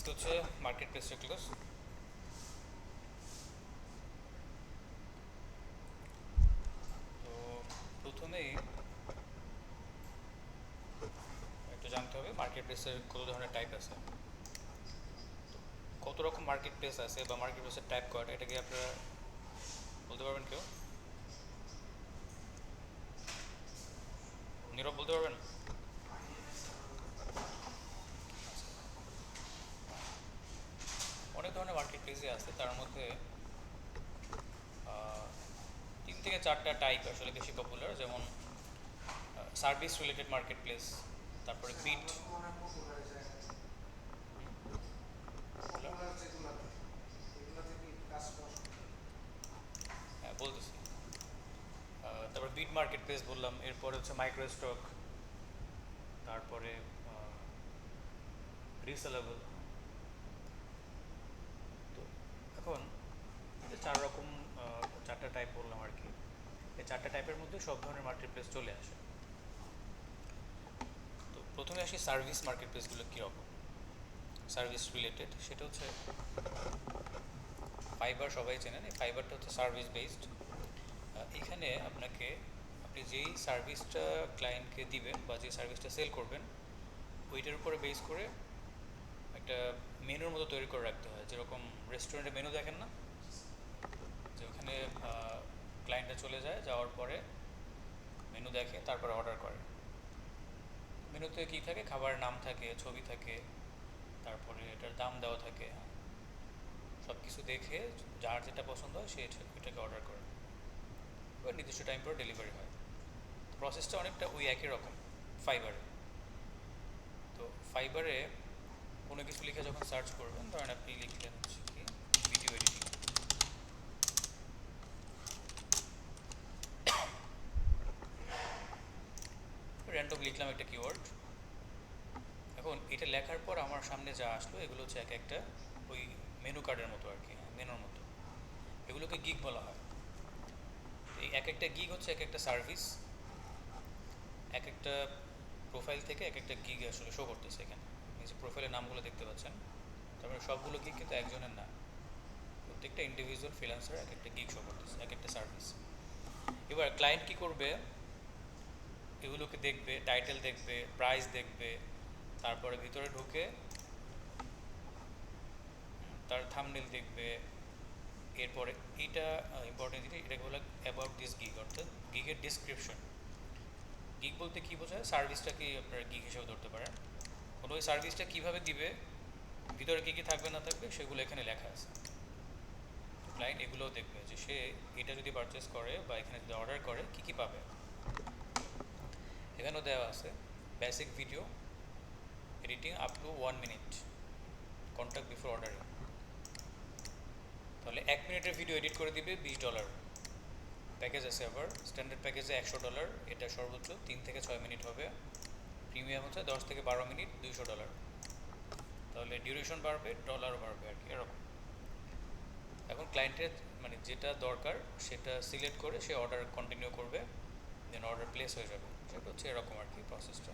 আজকে হচ্ছে মার্কেট প্লেসের ক্লাস। তো প্রথমেই একটু জানতে হবে মার্কেট প্লেসের কত ধরনের টাইপ আছে, কত রকম মার্কেট প্লেস আছে বা মার্কেট প্লেসের টাইপ কয়টা, এটা কি আপনারা বলতে পারবেন? কেউ নীরব বলতে পারবেন? অনেক ধরনের মার্কেট প্লেসই আছে, তার মধ্যে আহ, 3 থেকে 4টা টাইপ আসলে বেশি পপুলার, যেমন সার্ভিস রিলেটেড মার্কেট প্লেস, তারপরে বিট। হ্যাঁ, বলতেছি। তারপর বিট মার্কেট প্লেস বললাম, এরপরে হচ্ছে মাইক্রো স্টক, তারপরে রিসেলেবল। তো এখন এই যে 4 রকম, 4টা টাইপ বললাম আর কি, এই 4টা টাইপের মধ্যে সব ধরনের মার্কেট প্লেস চলে আসে। তো প্রথমে আসি সার্ভিস মার্কেট প্লেসগুলো কীরকম, সার্ভিস রিলেটেড। সেটা হচ্ছে ফাইবার, সবাই চেনেন। এই ফাইবারটা হচ্ছে সার্ভিস বেসড। এখানে আপনি যেই সার্ভিসটা ক্লায়েন্টকে দিবেন বা যে সার্ভিসটা সেল করবেন, ওইটার উপরে বেস করে একটা মেনুর মতো তৈরি করে রাখতে হয়। যেরকম রেস্টুরেন্টে মেনু দেখেন না, যে ওখানে ক্লায়েন্টটা চলে যায়, যাওয়ার পরে মেনু দেখে, তারপরে অর্ডার করে। মেনুতে কী থাকে? খাবারের নাম থাকে, ছবি থাকে, তারপরে এটার দাম দেওয়া থাকে। সব কিছু দেখে যার যেটা পছন্দ হয় সে এটাকে অর্ডার করে, এবার নির্দিষ্ট টাইম পর ডেলিভারি হয়। প্রসেসটা অনেকটা ওই একই রকম ফাইবারে। তো ফাইবারে কোনো কিছু লিখে যখন সার্চ করবেন, ধরেন আপনি লিখলেন হচ্ছে কি ভিডিও এডিটিং, র্যান্ডম লিখলাম একটা কিওয়ার্ড। এখন এটা লেখার পর আমার সামনে যা আসলো, এগুলো হচ্ছে এক একটা ওই মেনু কার্ডের মতো আর কি, মেনুর মতো। এগুলোকে গিগ বলা হয়। এই এক একটা গিগ হচ্ছে এক একটা সার্ভিস, এক একটা প্রোফাইল থেকে এক একটা গিগ আসলে শো করতেছে এখানে। এই যে প্রোফাইলের নামগুলো দেখতে পাচ্ছেন, তারপরে সবগুলো গিগ কিন্তু একজনের না, প্রত্যেকটা ইন্ডিভিজুয়াল ফ্রিল্যান্সার এক একটা গিগ শো করতেছে, এক একটা সার্ভিস। এবার ক্লায়েন্ট কি করবে? এগুলোকে দেখবে, টাইটেল দেখবে, প্রাইস দেখবে, তারপরে ভিতরে ঢুকে তার থাম্বনেল দেখবে। এরপরে এইটা ইম্পর্টেন্ট জিনিস, এটাকে বলে অ্যাবাউট দিস গিগ, অর্থাৎ গিগের ডিসক্রিপশন। গিগ বলতে কী বোঝায়? সার্ভিসটাকে আপনারা গিগ হিসেবে ধরতে পারেন। কোনো ওই সার্ভিসটা কীভাবে দিবে, ভিতরে কী কী থাকবে না থাকবে, সেগুলো এখানে লেখা আছে। ক্লায়েন্ট এগুলোও দেখবে যে সে এটা যদি পারচেস করে বা এখানে যদি অর্ডার করে কী কী পাবে। এখানেও দেওয়া আছে basic video editing up to 1 minute, contact before ordering. তাহলে 1 মিনিটের ভিডিও এডিট করে দিবে $20। প্যাকেজ আছে আবার, স্ট্যান্ডার্ড প্যাকেজে $100, এটা সর্বোচ্চ 3 থেকে 6 মিনিট হবে। প্রিমিয়াম হচ্ছে 10 থেকে 12 মিনিট, $200। তাহলে ডিউরেশন বাড়বে, ডলারও বাড়বে আর কি, এরকম। এখন ক্লায়েন্টের মানে যেটা দরকার সেটা সিলেক্ট করে সে অর্ডার কন্টিনিউ করবে, দেন অর্ডার প্লেস হয়ে যাবে। সেটা হচ্ছে এরকম আর কি প্রসেসটা।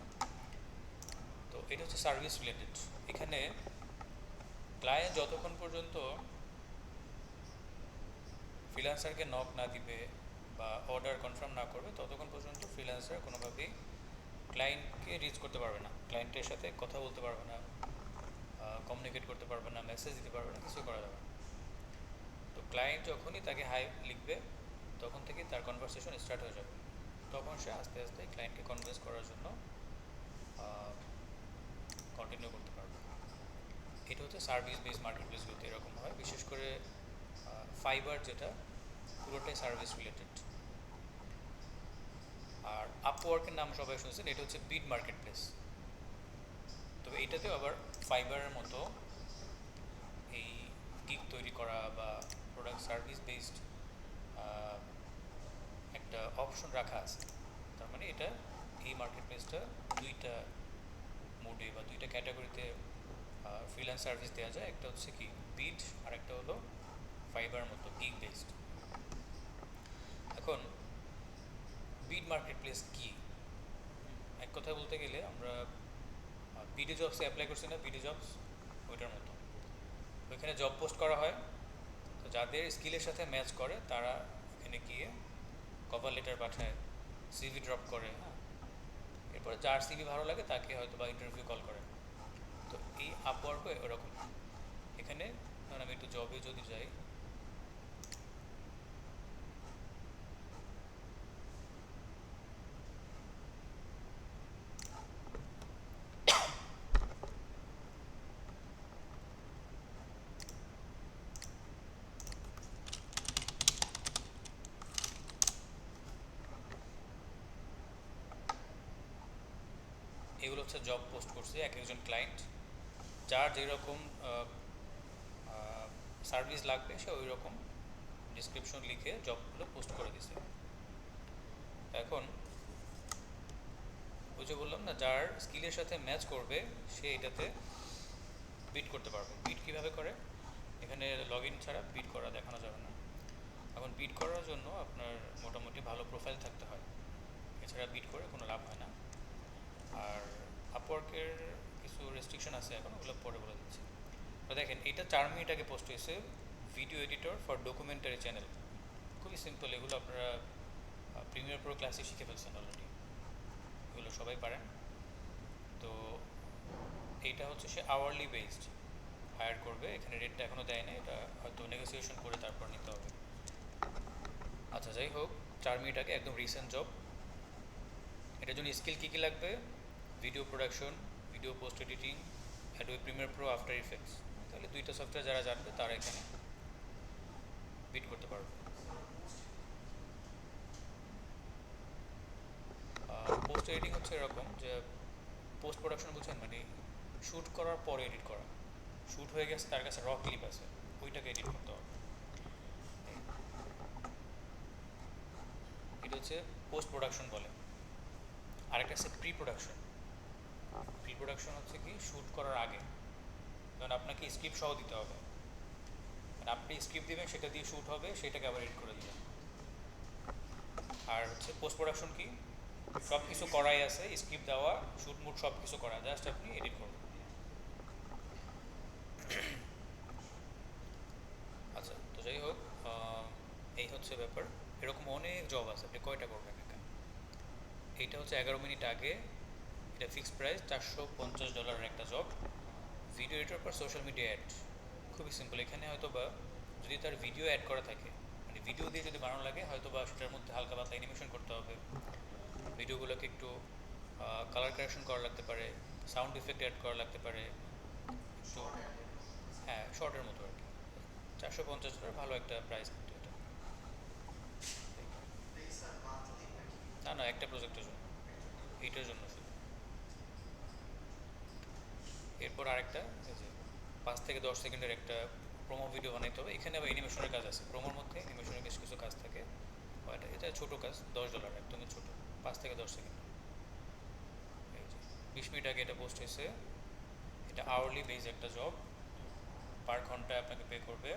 তো এটা হচ্ছে সার্ভিস রিলেটেড। এখানে ক্লায়েন্ট যতক্ষণ পর্যন্ত ফ্রিল্যান্সারকে নক না দিবে বা অর্ডার কনফার্ম না করবে, ততক্ষণ পর্যন্ত ফ্রিল্যান্সার কোনোভাবেই ক্লায়েন্টকে রিচ করতে পারবে না, ক্লায়েন্টের সাথে কথা বলতে পারবে না, কমিউনিকেট করতে পারবে না, মেসেজ দিতে পারবে না, কিছু করা যাবে না। তো ক্লায়েন্ট যখনই তাকে হাই লিখবে, তখন থেকে তার কনভারসেশন স্টার্ট হয়ে যাবে। তখন সে আস্তে আস্তে ক্লায়েন্টকে কনভিন্স করার জন্য কন্টিনিউ করতে পারবে। এটা হচ্ছে সার্ভিস বেস মার্কেট প্লেসগুলোতে এরকম হয়, বিশেষ করে ফাইবার যেটা পুরোটাই সার্ভিস রিলেটেড। আর আপওয়ার্কের নাম সবাই শুনছেন, এটা হচ্ছে বিড মার্কেট প্লেস। তবে এইটাতেও আবার ফাইবারের মতো এই গিগ তৈরি করা বা প্রোডাক্ট সার্ভিস বেসড একটা অপশন রাখা আছে। তার মানে এটা, এই মার্কেট প্লেসটা দুইটা মোডে বা দুইটা ক্যাটাগরিতে ফ্রিল্যান্স সার্ভিস দেওয়া যায়। একটা হচ্ছে কি বিড, আর একটা হলো ফাইবার মতো গিগ বেসড। এখন বিড মার্কেট প্লেস কী? এক কথায় বলতে গেলে আমরা বিডি জবসে অ্যাপ্লাই করছি না, বিডি জবস ওইটার মতো। ওইখানে জব পোস্ট করা হয়। তো যাদের স্কিলের সাথে ম্যাচ করে তারা এখানে গিয়ে কভার লেটার পাঠায়, সিভি ড্রপ করে, হ্যাঁ। এরপরে যার সিভি ভালো লাগে তাকে হয়তো বা ইন্টারভিউ কল করে। তো এই আপওয়ার্কও এরকম। এখানে ধরুন আমি একটু জবে যদি যাই, এগুলো হচ্ছে জব পোস্ট করছে এক একজন ক্লায়েন্ট, যার যেরকম সার্ভিস লাগবে সে ওই রকম ডিসক্রিপশন লিখে জবগুলো পোস্ট করে দিছে। এখন ওই যে বললাম না, যার স্কিলের সাথে ম্যাচ করবে সে এটাতে বিট করতে পারবে। বিট কীভাবে করে, এখানে লগ ইন ছাড়া বিট করা দেখানো যাবে না। এখন বিট করার জন্য আপনার মোটামুটি ভালো প্রোফাইল থাকতে হয়, এছাড়া বিট করে কোনো লাভ হয় না। আর আপওয়ার্কের কিছু রেস্ট্রিকশন আছে, এখন ওগুলো পরে বলে দিচ্ছি। তো দেখেন, এটা 4 মিনিট আগে পোস্ট হয়েছে, video editor for documentary channel. খুবই সিম্পল, এগুলো আপনারা প্রিমিয়ার প্রো ক্লাসে শিখে ফেলছেন অলরেডি, এগুলো সবাই পারেন। তো এইটা হচ্ছে সে আওয়ারলি বেসড হায়ার করবে, এখানে রেটটা এখনও দেয় না, এটা হয়তো নেগোসিয়েশন করে তারপর নিতে হবে। আচ্ছা যাই হোক, 4 মিনিট আগে একদম রিসেন্ট জব। এটার জন্য স্কিল কী কী লাগবে, video production, video post editing, Adobe Premiere Pro, after effects. তাহলে দুইটা সফটওয়্যার যারা জানবে তারা এখানে বিট করতে পারবে। পোস্ট এডিটিং হচ্ছে এরকম যে পোস্ট প্রোডাকশন বুঝছেন, মানে শ্যুট করার পরে এডিট করা। শ্যুট হয়ে গেছে, তার কাছে র ক্লিপ আছে, ওইটাকে এডিট করতে হবে। এটা হচ্ছে পোস্ট প্রোডাকশন বলে। আরেকটা আছে প্রি প্রোডাকশন। প্রি প্রোডাকশন হচ্ছে কি শ্যুট করার আগে, কারণ আপনাকে স্ক্রিপ্ট সহ দিতে হবে, মানে আপনি স্ক্রিপ্ট দেবেন, সেটা দিয়ে শ্যুট হবে, সেটাকে আবার এডিট করে দিবেন। আর হচ্ছে পোস্ট প্রোডাকশন কি, সব কিছু করাই আছে, স্ক্রিপ্ট দেওয়া, শ্যুট মুড সব কিছু করা, জাস্ট আপনি এডিট করবেন। আচ্ছা, তো যাই হোক, এই হচ্ছে ব্যাপার। এরকম অনেক জব আছে, আপনি কয়টা করবেন একা। এইটা হচ্ছে 11 মিনিট আগে, এটা ফিক্সড প্রাইস $450 একটা জব, ভিডিও এডিটর পর সোশ্যাল মিডিয়া অ্যাড। খুবই সিম্পল, এখানে হয়তো বা যদি তার ভিডিও অ্যাড করা থাকে, মানে ভিডিও দিয়ে যদি বানানো লাগে, হয়তো বা সেটার মধ্যে হালকা পাতলা অ্যানিমেশন করতে হবে, ভিডিওগুলোকে একটু কালার কারেকশন করা লাগতে পারে, সাউন্ড ইফেক্ট অ্যাড করা লাগতে পারে, তো হ্যাঁ শর্টের মতো আর কি। $450 ভালো একটা প্রাইস কিন্তু এটা। না না, একটা প্রজেক্টের জন্য, এইটার জন্য শুধু। এরপর আরেকটা, এই যে 5 থেকে 10 সেকেন্ডের একটা প্রোমো ভিডিও বানাইতে হবে। এখানে আবার অ্যানিমেশনের কাজ আছে, প্রোমোর মধ্যে অ্যানিমেশনের বেশ কিছু কাজ থাকে। এটা ছোটো কাজ, $10, একদমই ছোটো, 5 থেকে 10 সেকেন্ড। এই যে 20 মিনিট আগে এটা পোস্ট হয়েছে। এটা আওয়ারলি বেজ একটা জব, পার ঘন্টায় আপনাকে পে করবে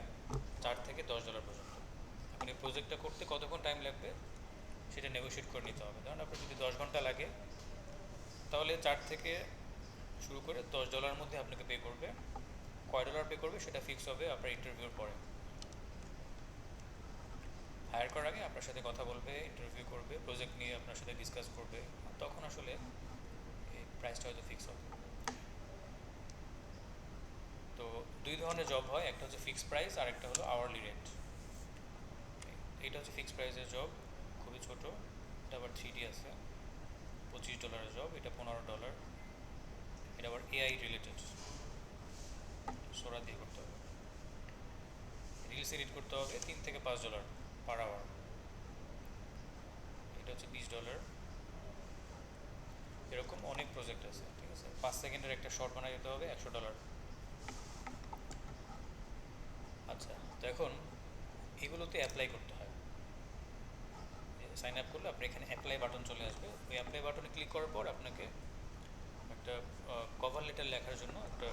$4 থেকে $10 পর্যন্ত। এখন এই প্রজেক্টটা করতে কতক্ষণ টাইম লাগবে সেটা নেগোশিয়েট করে নিতে হবে। ধরুন আপনার যদি 10 ঘন্টা লাগে, তাহলে 4 থেকে শুরু করে $10 মধ্যে আপনাকে পে করবে। কয় ডলার পে করবে সেটা ফিক্স হবে আপনার ইন্টারভিউর পরে। হায়ার করার আগে আপনার সাথে কথা বলবে, ইন্টারভিউ করবে, প্রজেক্ট নিয়ে আপনার সাথে ডিসকাস করবে, তখন আসলে এই প্রাইসটা হয়তো ফিক্স হবে। তো দুই ধরনের জব হয়, একটা হচ্ছে ফিক্সড প্রাইস আর একটা হলো আওয়ারলি রেট। এইটা হচ্ছে ফিক্সড প্রাইসের জব, খুবই ছোট। এটা আবার 3D আছে, $25 জব, এটা $15। এটা আবার এআই রিলেটেড, সোরা দিয়ে করতে হবে, রিলস এডিট করতে হবে, $3 থেকে $5 পার আওয়ার। এটা হচ্ছে $20। এরকম অনেক প্রজেক্ট আছে, ঠিক আছে। 5 সেকেন্ডের একটা শর্ট বানাই দিতে হবে, $100। আচ্ছা, তো এখন এগুলোতে অ্যাপ্লাই করতে হয়। সাইন আপ করলে আপনি এখানে অ্যাপ্লাই বাটন চলে আসবে, ওই অ্যাপ্লাই বাটনে ক্লিক করার পর আপনাকে একটা কভার লেটার লেখার জন্য একটা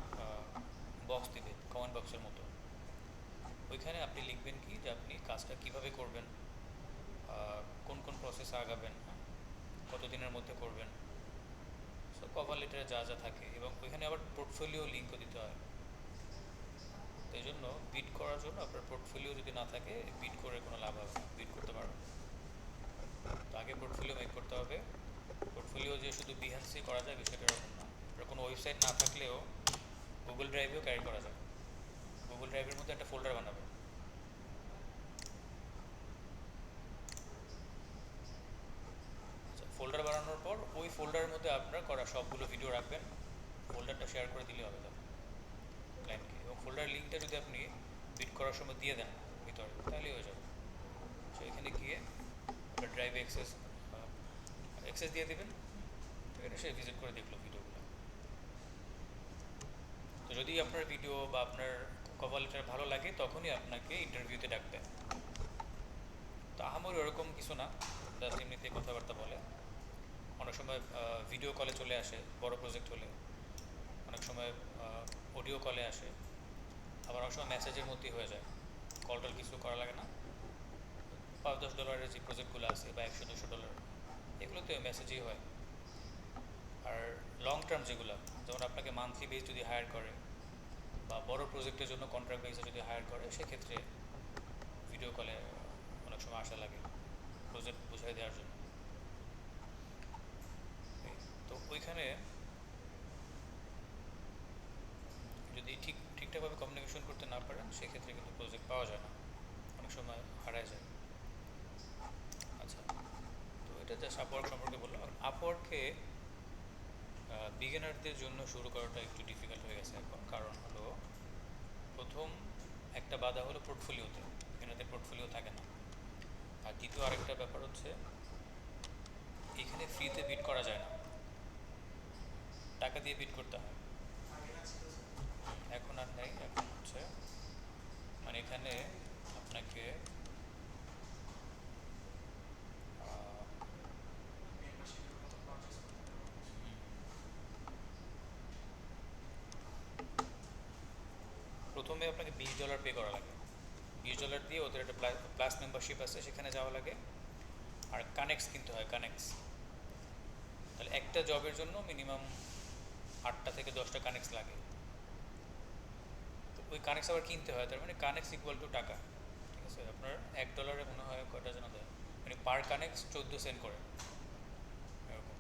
বক্স দিবে, কমেন্ট বক্সের মতো। ওইখানে আপনি লিখবেন কি যে আপনি কাজটা কিভাবে করবেন, কোন কোন প্রসেসে আগাবেন, কতদিনের মধ্যে করবেন, সো কভার লেটারে যা যা থাকে, এবং ওইখানে আবার পোর্টফোলিও লিঙ্কও দিতে হয়। তো এই জন্য বিড করার জন্য আপনার পোর্টফোলিও যদি না থাকে বিড করে কোনো লাভ হবে না, বিড করতে পারবেন। তো আগে পোর্টফোলিও মেক করতে হবে। পোর্টফোলিও যে শুধু বিহান্সে করা যায় বিষয়টা এরকম না। আপনার কোনো ওয়েবসাইট না থাকলেও গুগল ড্রাইভেও ক্যারি করা যায়। গুগল ড্রাইভের মধ্যে একটা ফোল্ডার বানাবেন। ফোল্ডার বানানোর পর ওই ফোল্ডারের মধ্যে আপনার করা সবগুলো ভিডিও রাখবেন। ফোল্ডারটা শেয়ার করে দিলে হবে তখন ক্লায়েন্টকে, এবং ফোল্ডার লিঙ্কটা যদি আপনি বিট করার সময় দিয়ে দেন ভিতরে তাহলেই হয়ে যাবে। সো এখানে গিয়ে আপনার ড্রাইভে অ্যাক্সেস দিয়ে দেবেন, ঠিক আছে? সে ভিজিট করে দেখলো ভিডিওগুলো। তো যদি আপনার ভিডিও বা আপনার কভার লেটার ভালো লাগে তখনই আপনাকে ইন্টারভিউতে ডাকবে। তো আমার ওরকম কিছু না, জাস্ট এমনিতে কথাবার্তা বলে। অনেক সময় ভিডিও কলে চলে আসে বড় প্রজেক্ট হলে, অনেক সময় অডিও কলে আসে, আবার অনেক সময় মেসেজের মধ্যেই হয়ে যায়, কল টল কিছু করা লাগে না। $5-10 যে প্রজেক্টগুলো আছে বা $100-200 এগুলোতে মেসেজই হয়। আর লং টার্ম যেগুলো, যেমন আপনাকে মান্থলি বেস যদি হায়ার করে বা বড় প্রজেক্টের জন্য কন্ট্রাক্ট বেসে যদি হায়ার করে, সেক্ষেত্রে ভিডিও কলে অনেক সময় আসা লাগে প্রজেক্ট বুঝাই দেওয়ার জন্য। তো ওইখানে যদি ঠিকঠাকভাবে কমিউনিকেশন করতে না পারেন সেক্ষেত্রে কিন্তু প্রজেক্ট পাওয়া যায় না, অনেক সময় হারায় যায়। আচ্ছা, তো এটা জাস্ট আপওয়ার্ক সম্পর্কে বললাম। আপওয়ার্কে বিগিনারদের জন্য শুরু করাটা একটু ডিফিকাল্ট হয়ে গেছে এখন, কারণ হলো প্রথম একটা বাধা হলো পোর্টফোলিওতে, বিগিনারদের পোর্টফোলিও থাকে না। আর দ্বিতীয় আরেকটা ব্যাপার হচ্ছে এখানে ফ্রিতে বিট করা যায় না, টাকা দিয়ে বিট করতে হয়। এখন আর নেই, এখন হচ্ছে মানে এখানে আপনাকে প্রথমে আপনাকে $20 পে করা লাগে। $20 দিয়ে ওদের একটা প্লাস মেম্বারশিপ আছে, সেখানে যাওয়া লাগে। আর কানেক্টস কিনতে হয়, কানেক্টস। তাহলে একটা জবের জন্য মিনিমাম 8টা থেকে 10টা কানেক্টস লাগে। তো ওই কানেক্টস আবার কিনতে হয়, তার মানে কানেক্টস ইকুয়াল টু টাকা, ঠিক আছে? আপনার $1 মনে হয় কয়টা যেন দেয়, মানে পার কানেক্টস 14 সেন্ট করে, এরকম।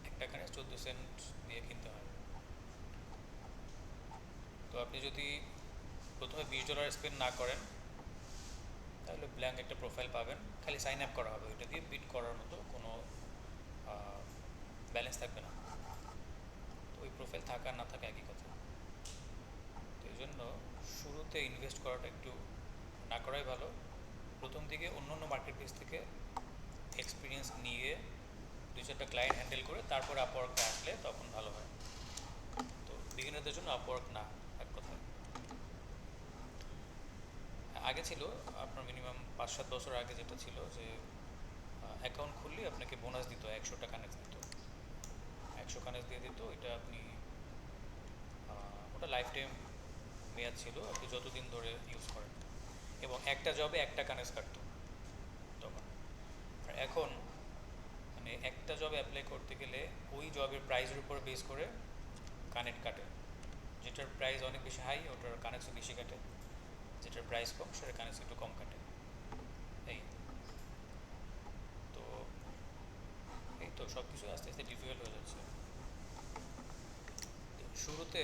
একটা কানেক্টস 14 সেন্ট দিয়ে কিনতে হয়। তো আপনি যদি প্রথমে $20 স্পেন্ড না করেন তাহলে ব্ল্যাঙ্ক একটা প্রোফাইল পাবেন, খালি সাইন আপ করা হবে, ওইটা দিয়ে বিট করার মতো কোনো ব্যালেন্স থাকবে না। তো ওই প্রোফাইল থাকা না থাকা একই কথা। তো এই জন্য শুরুতে ইনভেস্ট করাটা একটু না করাই ভালো। প্রথম দিকে অন্য অন্য মার্কেট প্লেস থেকে এক্সপিরিয়েন্স নিয়ে 2-4টা ক্লায়েন্ট হ্যান্ডেল করে তারপর আপওয়ার্কে আসলে তখন ভালো হয়। তো বিগিনারদের জন্য আপওয়ার্ক না, এক কথায়। আগে ছিল আপনার মিনিমাম 5-7 বছর আগে যেটা ছিল যে অ্যাকাউন্ট খুললে আপনাকে বোনাস দিত, 100টা কানেক্ট দিত, 100 কানেক্ট দিয়ে দিত। এটা আপনি ওটা লাইফ টাইম মেয়াদ ছিল, আপনি যতদিন ধরে ইউজ করেন, এবং একটা জবে একটা কানেক্ট কাটতো তখন। আর এখন মানে একটা জবে অ্যাপ্লাই করতে গেলে ওই জবের প্রাইসের উপর বেস করে কানেক্ট কাটে। যেটার প্রাইস অনেক বেশি হাই ওটার কানেক্টও বেশি কাটে, যেটার প্রাইস কম সেটার কানেক্ট একটু কম কাটে। এই তো এই তো সব কিছু আস্তে আস্তে ডিফিকাল্ট হয়ে যাচ্ছে। শুরুতে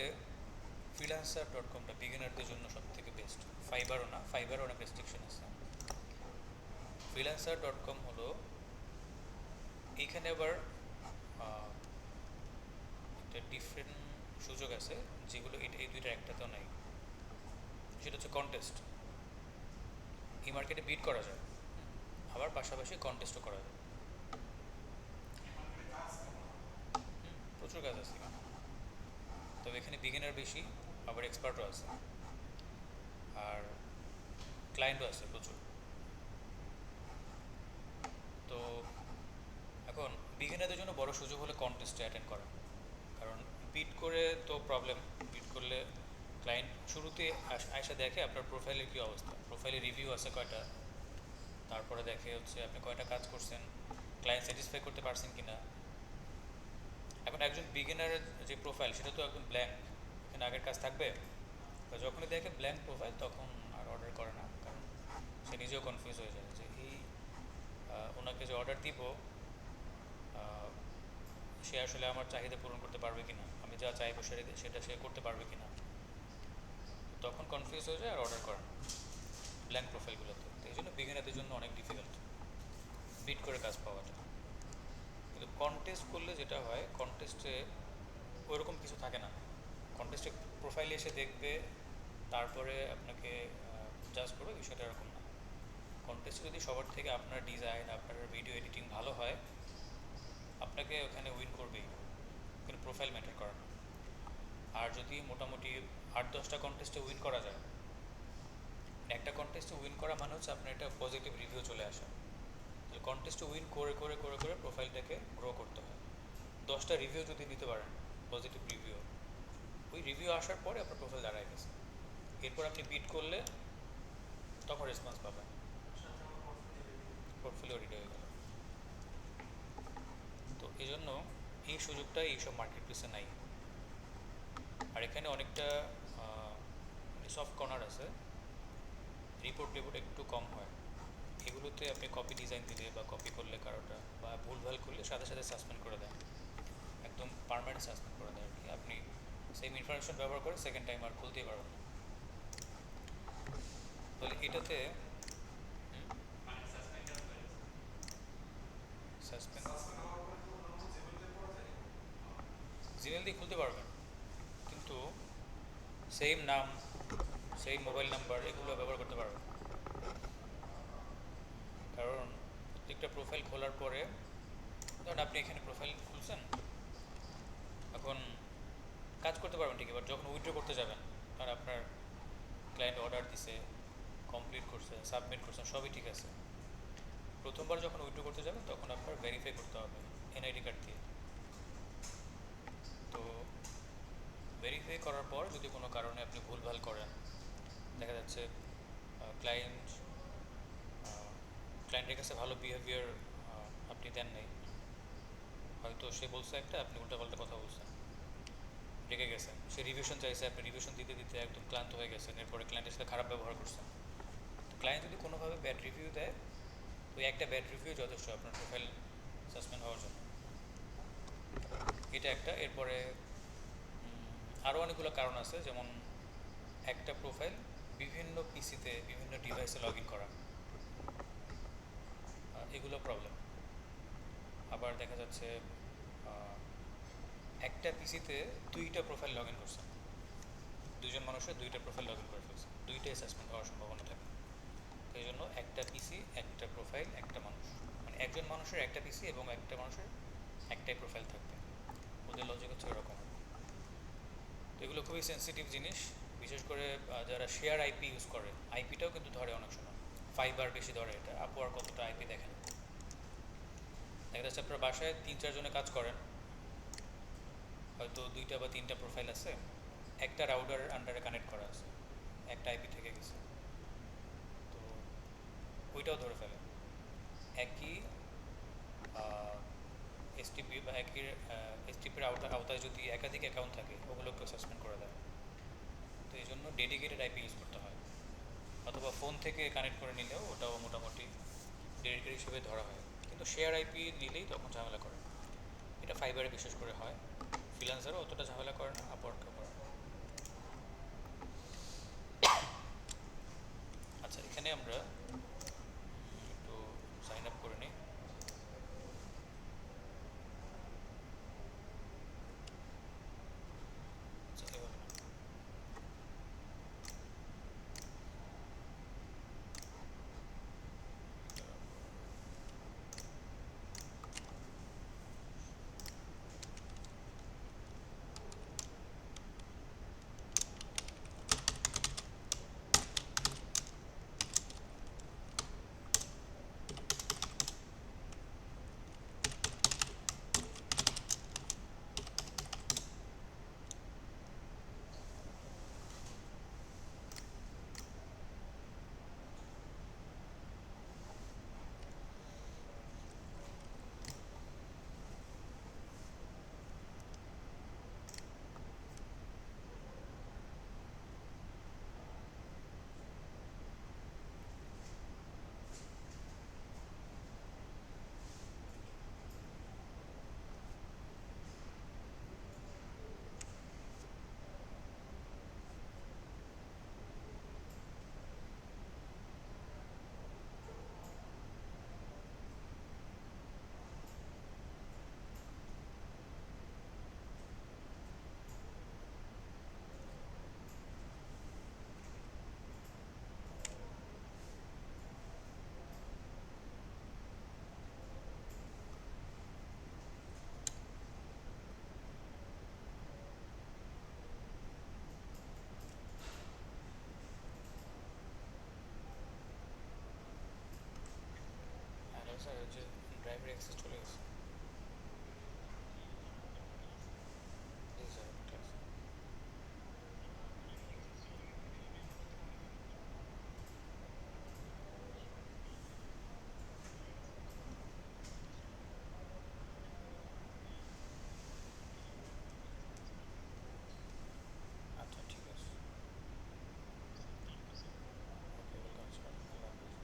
freelancer.comটা বিগিনারদের জন্য সব থেকে বেস্ট। ফাইবারও না, ফাইবারও অনেক রেস্ট্রিকশন আছে। freelancer.com হলো, এইখানে আবার একটা ডিফারেন্ট সুযোগ আছে যেগুলো এই দুইটার একটাতেও নাই। সেটা হচ্ছে কন্টেস্ট। এই মার্কেটে বিট করা যায়, আবার পাশাপাশি কন্টেস্টও করা যায়। প্রচুর কাজ আছে, তবে এখানে বিগিনার বেশি, আবার এক্সপার্টও আছে, আর ক্লায়েন্টও আছে প্রচুর। তো এখন বিগিনারদের জন্য বড় সুযোগ হলো কন্টেস্টে অ্যাটেন্ড করা, কারণ বিট করে তো প্রবলেম, বিট করলে ক্লায়েন্ট শুরুতে আয়সা দেখে আপনার প্রোফাইলের কী অবস্থা, প্রোফাইলে রিভিউ আছে কয়টা, তারপরে দেখে হচ্ছে আপনি কয়টা কাজ করছেন, ক্লায়েন্ট স্যাটিসফাই করতে পারছেন কি না। এখন একজন বিগিনারের যে প্রোফাইল সেটা তো একদম ব্ল্যাঙ্ক, এখানে আগের কাজ থাকবে? তো যখনই দেখে ব্ল্যাঙ্ক প্রোফাইল তখন আর অর্ডার করে না, কারণ সে নিজেও কনফিউজ হয়ে যায় যে এই ওনাকে যে অর্ডার দিব সে আসলে আমার চাহিদা পূরণ করতে পারবে কিনা, আমি যা চাইবো সেটা সে করতে পারবে কিনা, তখন কনফিউজ হয়ে যায় আর অর্ডার করে না ব্ল্যাঙ্ক প্রোফাইলগুলোতে। তো এই জন্য বিগিনারদের জন্য অনেক ডিফিকাল্ট বিট করে কাজ পাওয়াটা। কিন্তু কন্টেস্ট করলে যেটা হয়, কন্টেস্টে ওইরকম কিছু থাকে না। কন্টেস্টে প্রোফাইলে এসে দেখবে তারপরে আপনাকে জাজ করবে, বিষয়টা এরকম না। কন্টেস্টে যদি সবার থেকে আপনার ডিজাইন, আপনার ভিডিও এডিটিং ভালো হয়, আপনাকে ওখানে উইন করবেই, কিন্তু প্রোফাইল ম্যাটার করে না। আর যদি মোটামুটি 8-10টা কন্টেস্টে উইন করা যায়, একটা কন্টেস্টে উইন করা মানে হচ্ছে আপনার একটা পজিটিভ রিভিউ চলে আসে। তাহলে কন্টেস্টে উইন করে করে করে করে প্রোফাইলটাকে গ্রো করতে হয়। 10টা রিভিউ যদি নিতে পারেন, পজিটিভ রিভিউ, ওই রিভিউ আসার পরে আপনার প্রোফাইল দাঁড়ায় গেছে। এরপর আপনি বিট করলে তখন রেসপন্স পাবেন, পোর্টফোলিও রেডি হয়ে গেল। তো এই জন্য এই সুযোগটা এইসব মার্কেট প্লেসে নাই। আর এখানে অনেকটা সফট কর্নার আছে, রিপোর্ট একটু কম হয়। এগুলোতে আপনি কপি ডিজাইন দিলে বা কপি করলে কারোটা বা ভুলভাল করলে সাথে সাথে সাসপেন্ড করে দেয়, একদম পারমানেন্ট সাসপেন্ড করে দেয় আর কি। আপনি সেম ইনফরমেশন ব্যবহার করে সেকেন্ড টাইম আর খুলতেই পারবেন না। তাহলে এটাতে সাসপেন্ড জিমেল দিয়ে খুলতে পারবেন, কিন্তু সেম নাম, সেম মোবাইল নাম্বার এগুলো ব্যবহার করতে পারবেন। কারণ প্রত্যেকটা প্রোফাইল খোলার পরে, ধরুন আপনি এখানে প্রোফাইল খুলছেন, এখন কাজ করতে পারবেন ঠিক, এবার যখন উইথড্র করতে যাবেন, কারণ আপনার ক্লায়েন্ট অর্ডার দিছে, কমপ্লিট করছে, সাবমিট করছেন, সবই ঠিক আছে। প্রথমবার যখন উইথড্র করতে যাবেন তখন আপনার ভেরিফাই করতে হবে এনআইডি কার্ড দিয়ে। তো ভেরিফাই করার পর যদি কোনো কারণে আপনি ভুলভাল করেন, দেখা যাচ্ছে ক্লায়েন্ট ক্লায়েন্টের কাছে ভালো বিহেভিয়ার আপনি দেন নাই, হয়তো সে বলছে একটা, আপনি উল্টাপাল্টা কথা বলছেন, রেগে গেছেন, সে রিভিশন চাইছে, আপনি রিভিশন দিতে দিতে একদম ক্লান্ত হয়ে গেছেন, এরপরে ক্লায়েন্টের সাথে খারাপ ব্যবহার করছেন। তো ক্লায়েন্ট যদি কোনোভাবে ব্যাড রিভিউ দেয়, ওই একটা ব্যাড রিভিউ যথেষ্ট আপনার প্রোফাইল সাসপেন্ড হওয়ার জন্য। এটা একটা। এরপরে আরও অনেকগুলো কারণ আছে, যেমন একটা প্রোফাইল বিভিন্ন পিসিতে বিভিন্ন ডিভাইসে লগ ইন করা, এগুলো প্রবলেম। আবার দেখা যাচ্ছে একটা পিসিতে 2টা প্রোফাইল লগ ইন করছে, দুইজন মানুষের 2টা প্রোফাইল লগ ইন করে ফেলছে, 2টাই সাসপেন্ড হওয়ার সম্ভাবনা থাকে। এই জন্য একটা পিসি, একটা প্রোফাইল, একটা মানুষ, মানে একজন মানুষের একটা পিসি এবং একটা মানুষের একটাই প্রোফাইল থাকবে, ওদের লজিক হচ্ছে এরকম। তো এগুলো খুবই সেন্সিটিভ জিনিস, বিশেষ করে যারা শেয়ার আইপি ইউজ করে, আইপিটাও কিন্তু ধরে অনেক সময়, ফাইবার বেশি ধরে। এটা আপু আর কতটা আইপি দেখেন, দেখা যাচ্ছে আপনার বাসায় 3-4 জনে কাজ করেন, হয়তো 2টা বা 3টা প্রোফাইল আছে, একটা রাউটার আন্ডারে কানেক্ট করা আছে, একটা আইপি থেকে গেছে, তো ওইটাও ধরে ফেলে। একই এসটিপি বা একই এসটিপির আওতায় যদি একাধিক অ্যাকাউন্ট থাকে, ওগুলোকে সাসপেন্ড করে দেয়। তো এই জন্য ডেডিকেটেড আইপি ইউজ করতে হয়, অথবা ফোন থেকে কানেক্ট করে নিলেও ওটাও মোটামুটি ডেডিকেটেড হিসেবে ধরা হয়। কিন্তু শেয়ার আইপি নিলেই তখন ঝামেলা করে। এটা ফাইবারে বিশেষ করে হয়, ফ্রিল্যান্সারও অতটা ঝামেলা করে না, আপওয়ার্কে করে। আচ্ছা, এখানে আমরা একটু সাইন আপ করে নিই। আচ্ছা, এবার ড্রাইভের অ্যাক্সেস চলে গেছে। জি স্যার, ক্লাস। আচ্ছা ঠিক আছে। ওকে, ওয়েলকাম স্যার, আল্লাহ হাফেজ।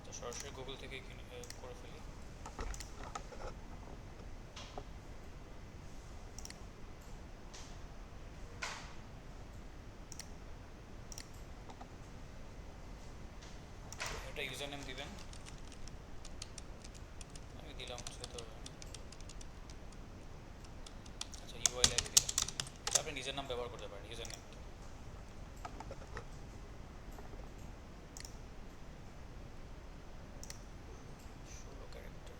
তো সরাসরি গুগল থেকে করে ফেলি। এটা ইউজার নেম দিবেন, আমি দিলাম হচ্ছে তো। আচ্ছা, ইউআই আইডি দিলাম। এটা আপনি নিজের নাম ব্যবহার করতে পারেন, ইউজার নেম। 16 ক্যারেক্টার।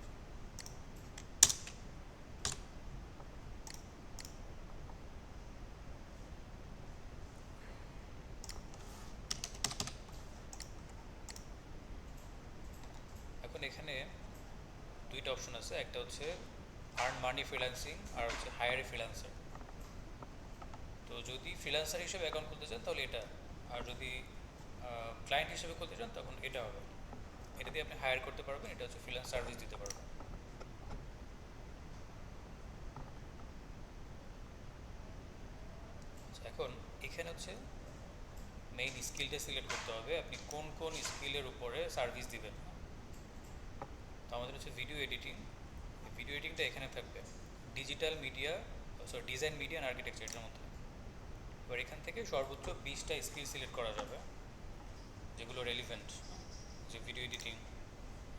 এখন এখানে দুইটা অপশন আছে, একটা হচ্ছে আর্ন মানি ফ্রিল্যান্সিং আর হচ্ছে হায়ার ফ্রিল্যান্সার। তো যদি ফ্রিল্যান্সার হিসেবে অ্যাকাউন্ট খুলতে চান তাহলে এটা, আর যদি ক্লায়েন্ট হিসেবে খুলতে চান তখন এটা হবে। এটা দিয়ে আপনি হায়ার করতে পারবেন, এটা হচ্ছে ফ্রিল্যান্স সার্ভিস দিতে পারবেন। আচ্ছা, এখন এখানে হচ্ছে মেইন স্কিলটা সিলেক্ট করতে হবে, আপনি কোন কোন স্কিলের উপরে সার্ভিস দিবেন। তো আমাদের হচ্ছে ভিডিও এডিটিং, ভিডিও এডিটিংটা এখানে থাকবে, digital media, sorry design media and architecture এটার মধ্যে। এবার এখান থেকে সর্বোচ্চ 20টা স্কিল সিলেক্ট করা যাবে যেগুলো রেলিভেন্ট, যে ভিডিও এডিটিং,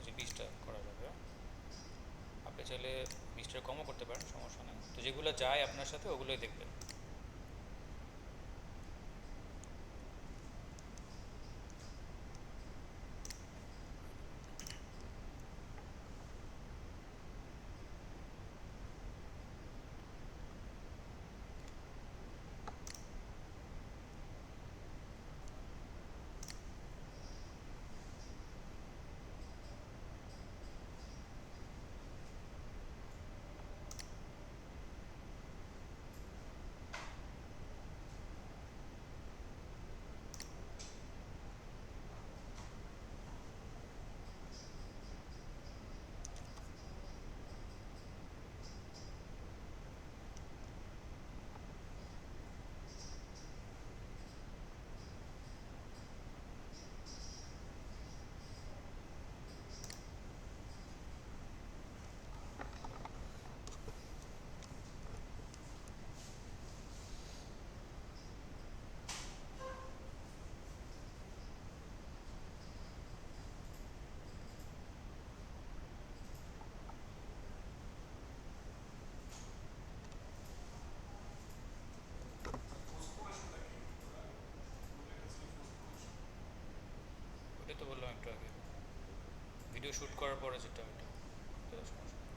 যে 20টা করা যাবে। আপনি চাইলে 20টার কমও করতে পারেন, সমস্যা নেই। তো যেগুলো যায় আপনার সাথে ওগুলোই দেখবেন। ওটাই তো বললাম একটু আগে, ভিডিও শ্যুট করার পরে যেটা, ওইটা, এটা সমস্যা নেই।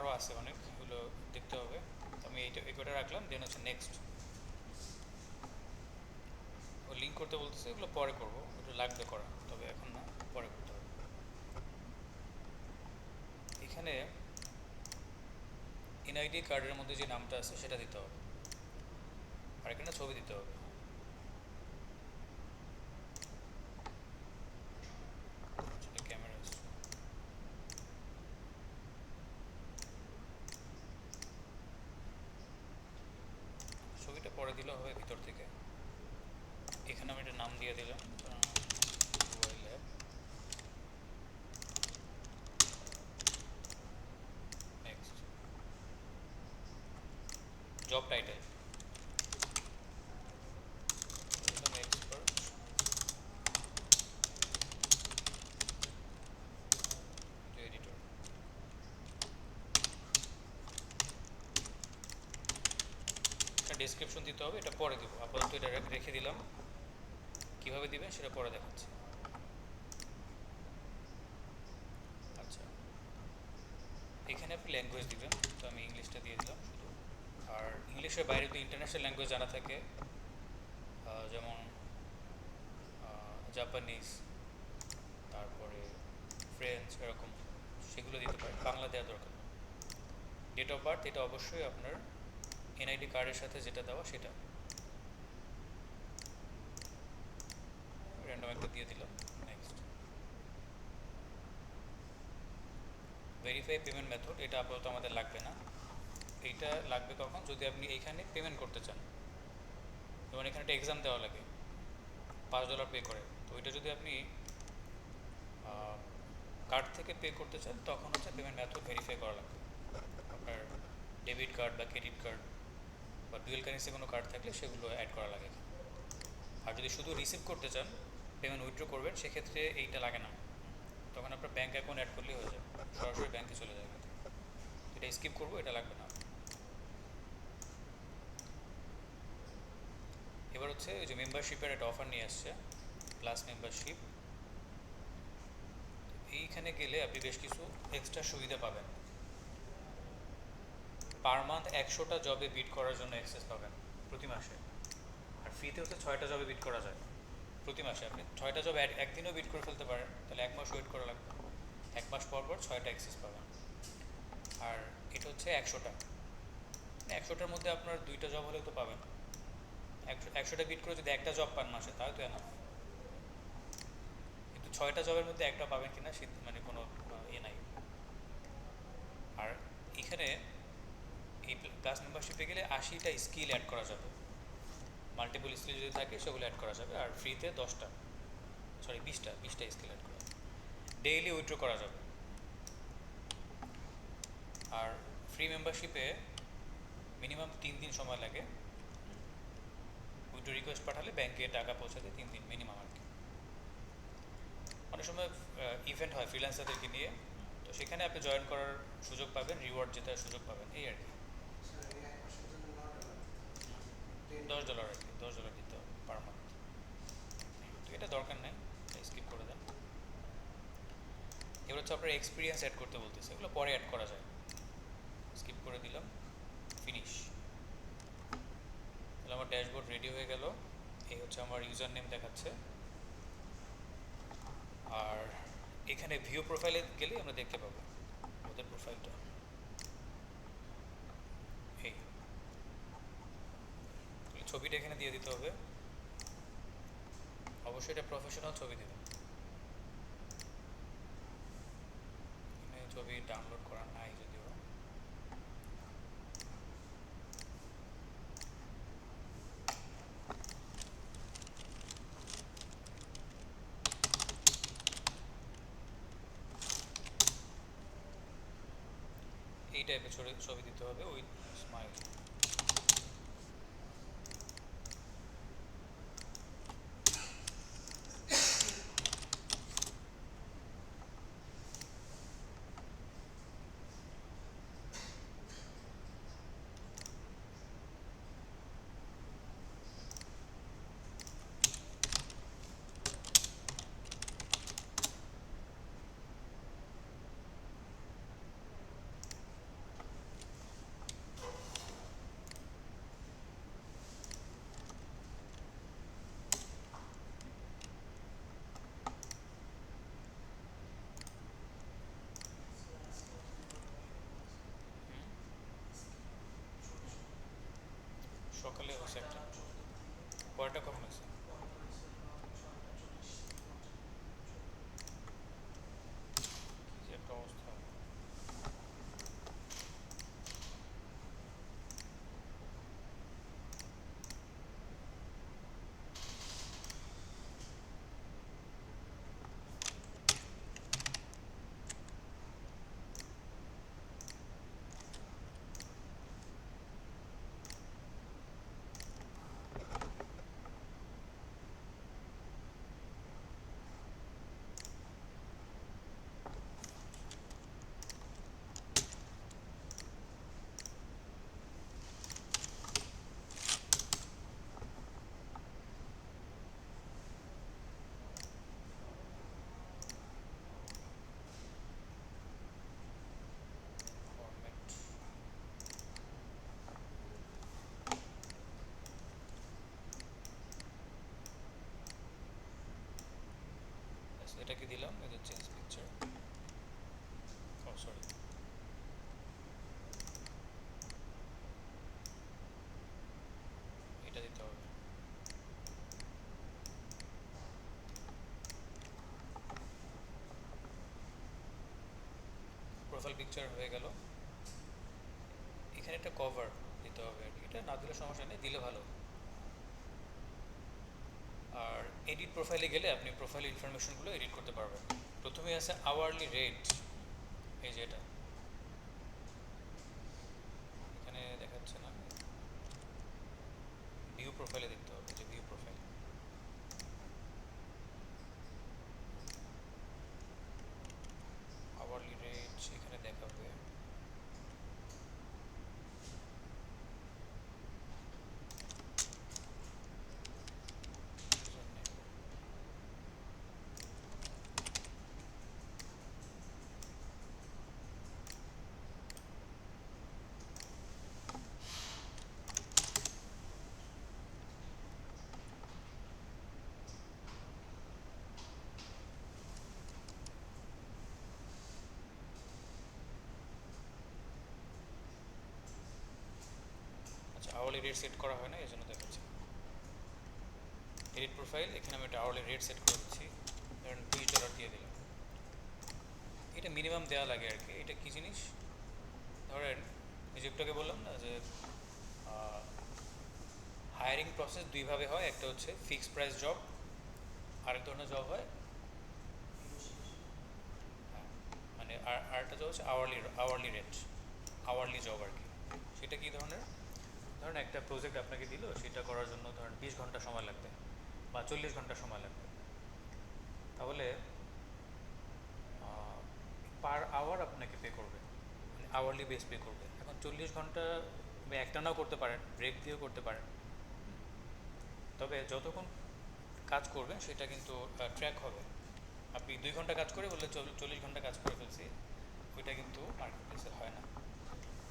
আরও আছে অনেক, এগুলো দেখতে হবে। আমি এটা রাখলাম, দেন হচ্ছে নেক্সট। ও লিঙ্ক করতে বলতেছে, এগুলো পরে করবো, ওটা লাগবে করা, তবে এখন না, পরে করতে হবে। এখানে এনআইডি কার্ডের মধ্যে যে নামটা আছে সেটা দিতে হবে, আর এখানে ছবি দিতে হবে। ক্যামেরা ছবিটা পরে দিলে হবে ভিতর থেকে। এখানে আমি একটা নাম দিয়ে দিলাম, mobile app. Next, job title expert editor. একটা ডেসক্রিপশন দিতে হবে, এটা পরে দিব, আপাতত এটা রেখে দিলাম। কিভাবে দিবেন সেটা পরে দেখাচ্ছি। আচ্ছা, এখানে আপনি ল্যাঙ্গুয়েজ দিবেন, তো আমি ইংলিশটা দিয়ে দিলাম শুধু। আর ইংলিশের বাইরে যদি ইন্টারন্যাশনাল ল্যাঙ্গুয়েজ জানা থাকে, যেমন জাপানিজ, তারপরে ফ্রেঞ্চ, এরকম, সেগুলো দিতে পারেন, বাংলা দেওয়ার দরকার। ডেট অফ বার্থ এটা অবশ্যই আপনার এনআইডি কার্ডের সাথে যেটা দেওয়া সেটা, র্যান্ডম একটা দিয়ে দিলাম। নেক্সট, ভেরিফাই পেমেন্ট মেথড, এটা আপাতত আমাদের লাগবে না। এইটা লাগবে কখন, যদি আপনি এইখানে পেমেন্ট করতে চান, যেমন এখানে একটা এক্সাম দেওয়া লাগে, $5 পে করে, তো ওইটা যদি আপনি কার্ড থেকে পে করতে চান, তখন হচ্ছে পেমেন্ট মেথড ভেরিফাই করা লাগবে। আপনার ডেবিট কার্ড বা ক্রেডিট কার্ড বা ডুয়েল কারেন্সি কোনো কার্ড থাকলে সেগুলো অ্যাড করা লাগে। আর যদি শুধু রিসিভ করতে চান, পেমেন্ট উইথড্র করবেন, সেক্ষেত্রে এইটা লাগে না, তখন আপনার ব্যাঙ্ক অ্যাকাউন্ট অ্যাড করলেই হয়ে যাবে, সরাসরি ব্যাঙ্কে চলে যাবে। এটা স্কিপ করবো, এটা লাগবে না। এবার হচ্ছে ওই যে মেম্বারশিপের একটা অফার নিয়ে আসছে, প্লাস মেম্বারশিপ। এইখানে গেলে আপনি বেশ কিছু এক্সট্রা সুবিধা পাবেন। পার মান্থ 100টা জবে বিট করার জন্য অ্যাক্সেস পাবেন প্রতি মাসে। আর ফ্রিতে হচ্ছে 6টা জবে বিট করা যায় প্রতি মাসে। আপনি 6টা জব একদিনও বিট করে ফেলতে পারেন, তাহলে 1 মাস ওয়েট করা লাগবে, 1 মাস পর পর 6টা অ্যাক্সেস পাবেন। আর এটা হচ্ছে 100টা, 100টার মধ্যে আপনার 2টা জব হলেও তো পাবেন। 100টা বিট করে যদি একটা জব পান মাসে, তাহলে তো এনাফ। কিন্তু 6টা জবের মধ্যে একটা পাবেন কিনা মানে কোনো ইয়ে নাই। আর এখানে এই প্লাস মেম্বারশিপে গেলে 80টা স্কিল অ্যাড করা যাবে, মাল্টিপল স্কিল যদি থাকে সেগুলো অ্যাড করা যাবে। আর ফ্রিতে 20টা স্কিল অ্যাড করা যাবে, ডেইলি উইথড্র করা যাবে। আর ফ্রি মেম্বারশিপে মিনিমাম 3 দিন সময় লাগে, উইথড্র রিকোয়েস্ট পাঠালে ব্যাংকে টাকা পৌঁছাতে 3 দিন মিনিমাম আর কি। অনেক সময় ইভেন্ট হয় ফ্রিল্যান্সারদেরকে নিয়ে, তো সেখানে আপনি জয়েন করার সুযোগ পাবেন, রিওয়ার্ড জেতার সুযোগ পাবেন, এই আর কি। $10 আর কি, $10 দিতে হবে পার মান্থ। তো এটা দরকার নেই, স্কিপ করে দেন। এবার হচ্ছে আপনার এক্সপিরিয়েন্স অ্যাড করতে বলতেছে, এগুলো পরে অ্যাড করা যায়, স্কিপ করে দিলাম, ফিনিশ। তাহলে আমার ড্যাশবোর্ড রেডি হয়ে গেল। এই হচ্ছে আমার ইউজার নেম দেখাচ্ছে। আর এখানে ভিউ প্রোফাইলে গেলে আমরা দেখতে পাবো ওদের প্রোফাইলটা। এই ছবিটা এখানে দিয়ে দিতে হবে, অবশ্যই এটা প্রফেশনাল ছবি দেবেন। এখানে ছবি ডাউনলোড করা নাই যদিও। এই টাইপের ছবি দিতে হবে উইথ স্মাইল। সকালে হয়েছে একটা, পরেরটা কখন হয়েছে? কি যে একটা অবস্থা। ফরম্যাট, এটাকে দিলাম, এটা চেঞ্জ পিকচার, ও সরি, এটা দিতে হবে। প্রোফাইল পিকচার হয়ে গেল। এখানে একটা কভার দিতে হবে আর কি, এটা না দিলে সমস্যা নেই, দিলে ভালো। আর এডিট প্রোফাইলে গেলে আপনি প্রোফাইল ইনফরমেশনগুলো এডিট করতে পারবেন। প্রথমেই আছে আওয়ারলি রেট, এই যে এটা এখানে দেখাচ্ছে না, ভিউ প্রোফাইলে দেখতে হবে, যে ভিউ প্রোফাইল, আওয়ারলি রেট এখানে দেখাবে। আচ্ছা, আওয়ারলি রেট সেট করা হয় না, এই জন্য দেখাচ্ছে। এডিট প্রোফাইল, এখানে আমি একটা আওয়ারলি রেট সেট করে দিচ্ছি, ধরেন $20 দিয়ে দিলাম। এটা মিনিমাম দেওয়া লাগে আর কি। এটা কী জিনিস, ধরেন এই যে একটু বললাম না যে হায়ারিং প্রসেস দুইভাবে হয়, একটা হচ্ছে ফিক্সড প্রাইস জব, আরেক ধরনের জব হয় মানে আরেকটা জব হচ্ছে আওয়ারলি রেট, আওয়ারলি জব আর কি। সেটা কী ধরনের, ধরেন একটা প্রজেক্ট আপনাকে দিল, সেটা করার জন্য ধরেন 20 ঘন্টা সময় লাগবে বা 40 ঘন্টা সময় লাগবে, তাহলে পার আওয়ার আপনাকে পে করবে, মানে আওয়ারলি বেস পে করবে। এখন 40 ঘন্টা বা একটানাও করতে পারেন, ব্রেক দিয়েও করতে পারেন, তবে যতক্ষণ কাজ করবেন সেটা কিন্তু ট্র্যাক হবে। আপনি 2 ঘন্টা কাজ করে বললে 40 ঘন্টা কাজ করে ফেলছি, ওইটা কিন্তু মার্কেট প্লেসে হয় না।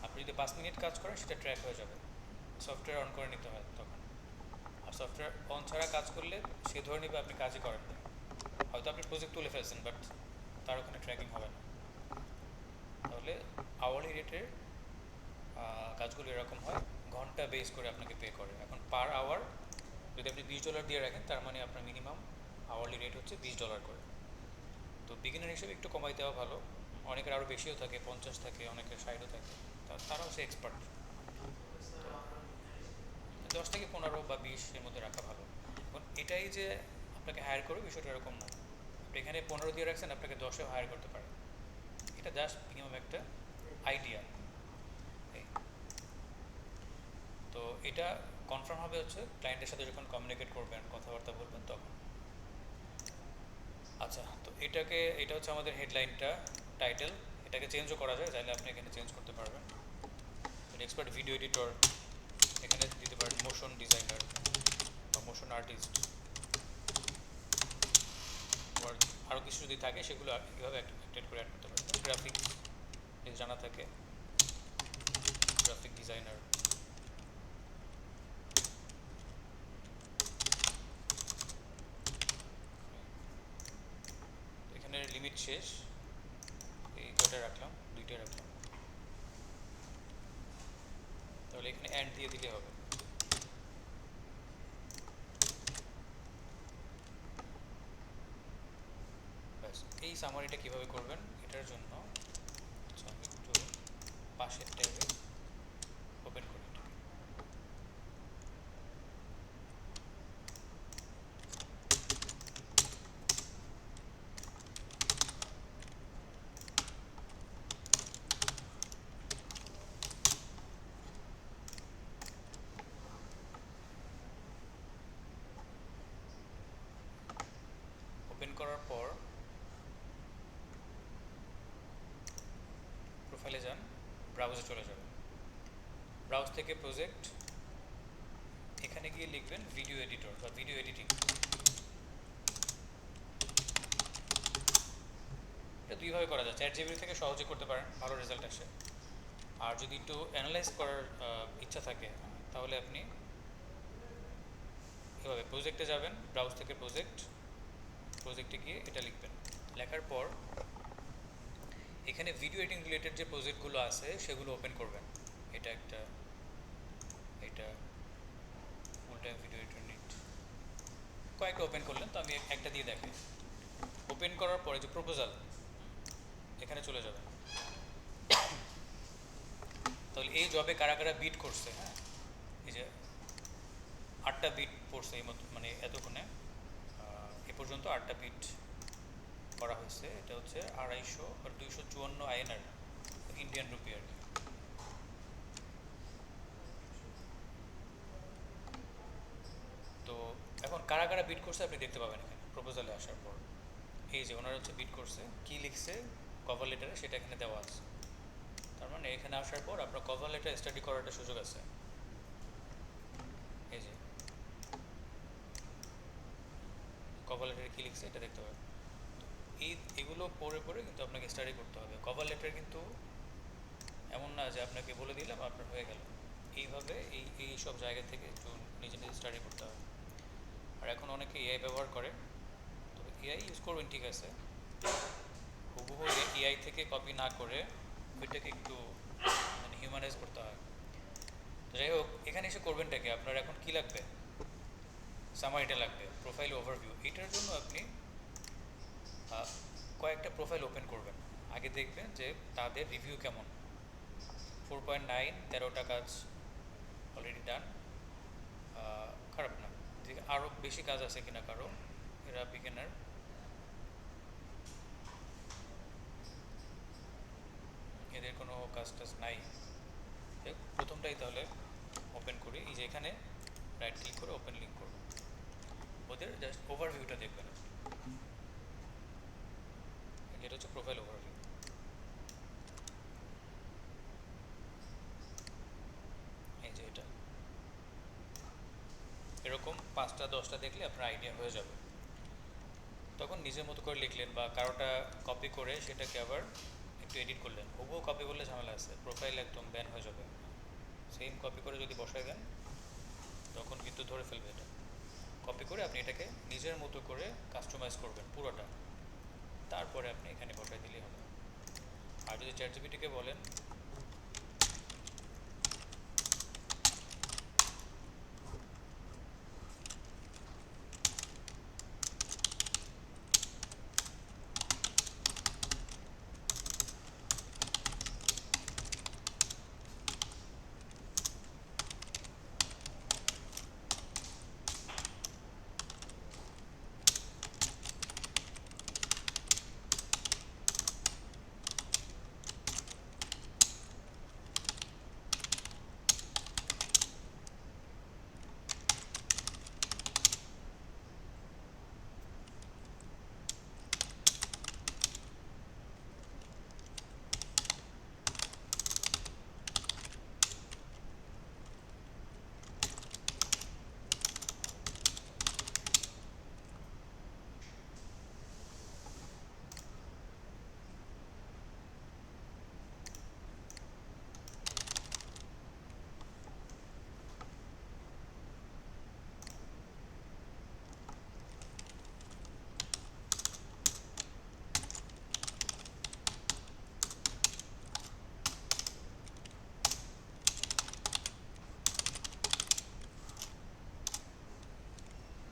আপনি যদি 5 মিনিট কাজ করেন সেটা ট্র্যাক হয়ে যাবে, সফটওয়্যার অন করে নিতে হয় তখন। আর সফটওয়্যার অন ছাড়া কাজ করলে সে ধরে নেবে আপনি কাজই করেন না, হয়তো আপনি প্রজেক্ট তুলে ফেলছেন বাট তার ওখানে ট্র্যাকিং হবে না। তাহলে আওয়ারলি রেটের কাজগুলো এরকম হয়, ঘন্টা বেস করে আপনাকে পে করে। এখন পার আওয়ার যদি আপনি $20 দিয়ে রাখেন, তার মানে আপনার মিনিমাম আওয়ারলি রেট হচ্ছে $20 করে। তো বিগিনার হিসেবে একটু কমাই দেওয়া ভালো, অনেকের আরও বেশিও থাকে, 50 থাকে, অনেকের 60ও থাকে, তারাও সে এক্সপার্ট। 10 থেকে 15 বা 20 এর মধ্যে রাখা ভালো। এখন এটাই যে আপনাকে হায়ার করবে বিষয়টা এরকম না, আপনি এখানে 15 দিয়ে রাখছেন, আপনাকে 10এও হায়ার করতে পারে। এটা জাস্ট মিনিমাম একটা আইডিয়া। তো এটা কনফার্ম হবে হচ্ছে ক্লায়েন্টের সাথে যখন কমিউনিকেট করবেন, কথাবার্তা বলবেন তখন। আচ্ছা, তো এটা হচ্ছে আমাদের হেডলাইনটা, টাইটেল। এটাকে চেঞ্জও করা যায়, চাইলে আপনি এখানে চেঞ্জ করতে পারবেন। এক্সপার্ট ভিডিও এডিটর, এখানে দিতে পারেন মোশন ডিজাইনার বা মোশন আর্টিস্ট, আবার আরও কিছু যদি থাকে সেগুলো কীভাবে অ্যাক্টেড করে অ্যাড করতে পারেন। গ্রাফিক্স যদি জানা থাকে, গ্রাফিক ডিজাইনার। এখানে লিমিট শেষ, এই কয়টা রাখলাম, 2টা রাখলাম, তাহলে এখানে অ্যান্ড দিয়ে দিলে হবে। এই সামারিটা কিভাবে করবেন এটার জন্য আমি একটু পাশের ট্যাবে ওপেন করি এটাকে। ওপেন করার পর প্রোফাইলে যান, ব্রাউজে চলে যাবেন, ব্রাউজ থেকে প্রজেক্ট, এখানে গিয়ে লিখবেন ভিডিও এডিটর বা ভিডিও এডিটিং। এটা দুইভাবে করা যায়, চ্যাটজিপিটি থেকে সহজে করতে পারেন, ভালো রেজাল্ট আসে। আর যদি একটু অ্যানালাইজ করার ইচ্ছা থাকে তাহলে আপনি এভাবে প্রজেক্টে যাবেন, ব্রাউজ থেকে প্রজেক্টে গিয়ে এটা লিখবেন। লেখার পর এখানে ভিডিও এডিটিং রিলেটেড যে প্রজেক্টগুলো আছে সেগুলো ওপেন করবেন। এটা ফুল টাইম ভিডিও এডিটর নিট, কয়েকটা ওপেন করলেন, তো আমি একটা দিয়ে দেখাই। ওপেন করার পরে যে প্রপোজাল, এখানে চলে যাবেন। তাহলে এই জবে কারা কারা বিট করছে, হ্যাঁ এই যে 8টা বিট পড়ছে এই মতো, মানে এতক্ষণে এ পর্যন্ত 8টা বিট করা হয়েছে। এটা হচ্ছে 250 আর 254 আইএনআর, ইন্ডিয়ান রুপি আর কি। তো এখন কারা কারা বিট করছে আপনি দেখতে পাবেন এখানে প্রপোজালে আসার পর। এই যে ওনারা হচ্ছে বিট করছে, কি লিখছে কভার লেটারে সেটা এখানে দেওয়া আছে। তার মানে এখানে আসার পর আপনার কভার লেটার স্টাডি করার একটা সুযোগ আছে। এই যে কভার লেটারে কী লিখছে এটা দেখতে পাবেন। এগুলো পড়ে পড়ে কিন্তু আপনাকে স্টাডি করতে হবে। কভার লেটার কিন্তু এমন না যে আপনাকে বলে দিলাম আপনার হয়ে গেল, এইভাবে এই সব জায়গা থেকে একটু নিজে নিজে স্টাডি করতে হবে। আর এখন অনেকে এআই ব্যবহার করে, তবে এআই ইউজ করবেন ঠিক আছে, হুবহু এআই থেকে কপি না করে ওইটাকে একটু মানে হিউম্যানাইজ করতে হয়। তো যাই হোক, এখানে এসে করবেনটা কি, আপনার এখন কি লাগবে, সামারিটা লাগবে, প্রোফাইল ওভারভিউ। এটার জন্য আপনি কয়েকটা প্রোফাইল ওপেন করবেন, আগে দেখবেন যে তাদের রিভিউ কেমন। 4.9, 13টা কাজ অলরেডি ডান, খারাপ না। আরও বেশি কাজ আছে কিনা কারো, এরা বিগিনার। এদের কোনো কাজ টাজ নাই। প্রথমটাই তাহলে ওপেন করি। এই যে এখানে রাইট ক্লিক করে ওপেন লিঙ্ক করব, ওদের জাস্ট ওভারভিউটা দেখবেন। এটা হচ্ছে প্রোফাইল ওভারভিউ। এই যে এটা এরকম 5টা 10টা দেখলে আপনার আইডিয়া হয়ে যাবে। তখন নিজের মতো করে লিখলেন বা কারোটা কপি করে সেটাকে আবার একটু এডিট করলেন। হুবহু কপি করলে ঝামেলা আছে, প্রোফাইল একদম ব্যান হয়ে যাবে। সেম কপি করে যদি বসাই দেন তখন কিন্তু ধরে ফেলবে এটা। কপি করে আপনি এটাকে নিজের মতো করে কাস্টমাইজ করবেন পুরোটা, তারপরে আপনি এখানে বসাই দিলেই হবে। আর যদি চ্যাটজিপিটিকে বলেন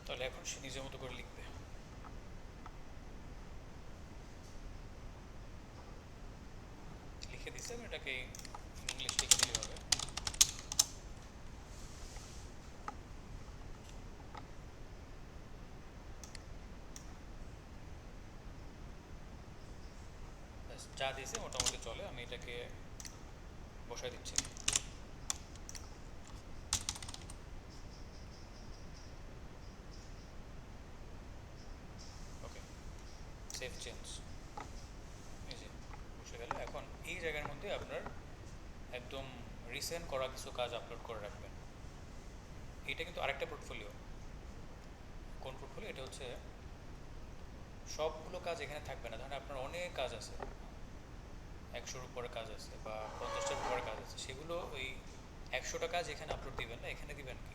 তাহলে এখন সে নিজের মতো করে লিখবে। আমি এটাকে ইংলিশ লিখে দিলে হবে। যা দিয়েছে মোটামুটি চলে, আমি এটাকে বসাই দিচ্ছি। ওকে, সেভ চেঞ্জ, এই যে বসে গেল। এখন এই জায়গার মধ্যে আপনার একদম রিসেন্ট করা কিছু কাজ আপলোড করে রাখবেন। এটা কিন্তু আরেকটা পোর্টফোলিও। কোন পোর্টফোলিও? এটা হচ্ছে সবগুলো কাজ এখানে থাকবে না। ধরেন আপনার অনেক কাজ আছে, 100-র উপরে কাজ আছে বা 50-টার উপরে কাজ আছে, সেগুলো ওই 100টা কাজ এখানে আপলোড দিবেন না, এখানে দিবেন কি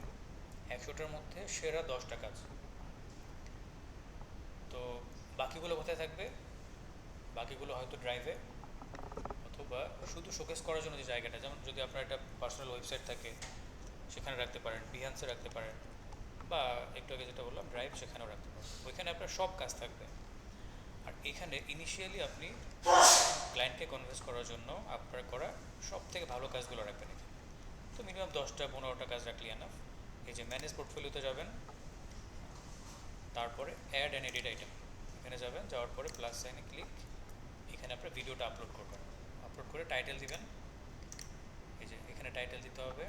100টার মধ্যে সেরা 10টা কাজ। তো বাকিগুলো কোথায় থাকবে? বাকিগুলো হয়তো ড্রাইভে, অথবা শুধু শোকেস করার জন্য যে জায়গাটা, যেমন যদি আপনার একটা পার্সোনাল ওয়েবসাইট থাকে সেখানে রাখতে পারেন, বিহান্সে রাখতে পারেন, বা একটু আগে যেটা বললাম ড্রাইভ, সেখানেও রাখতে পারেন। ওইখানে আপনার সব কাজ থাকবে। আর এখানে ইনিশিয়ালি আপনি ক্লায়েন্টকে কনভিন্স করার জন্য আপনার করা সব থেকে ভালো কাজগুলো রাখবেন এখানে। তো মিনিমাম 10টা-15টা কাজ রাখলে এনাফ। এই যে ম্যানেজ পোর্টফোলিওতে যাবেন, তারপরে অ্যাড অ্যান্ড এডিট আইটেম, এখানে যাবেন, যাওয়ার পরে প্লাস সাইনে ক্লিক, এখানে আপনার ভিডিওটা আপলোড করবেন। আপলোড করে টাইটেল দিবেন, এই যে এখানে টাইটেল দিতে হবে।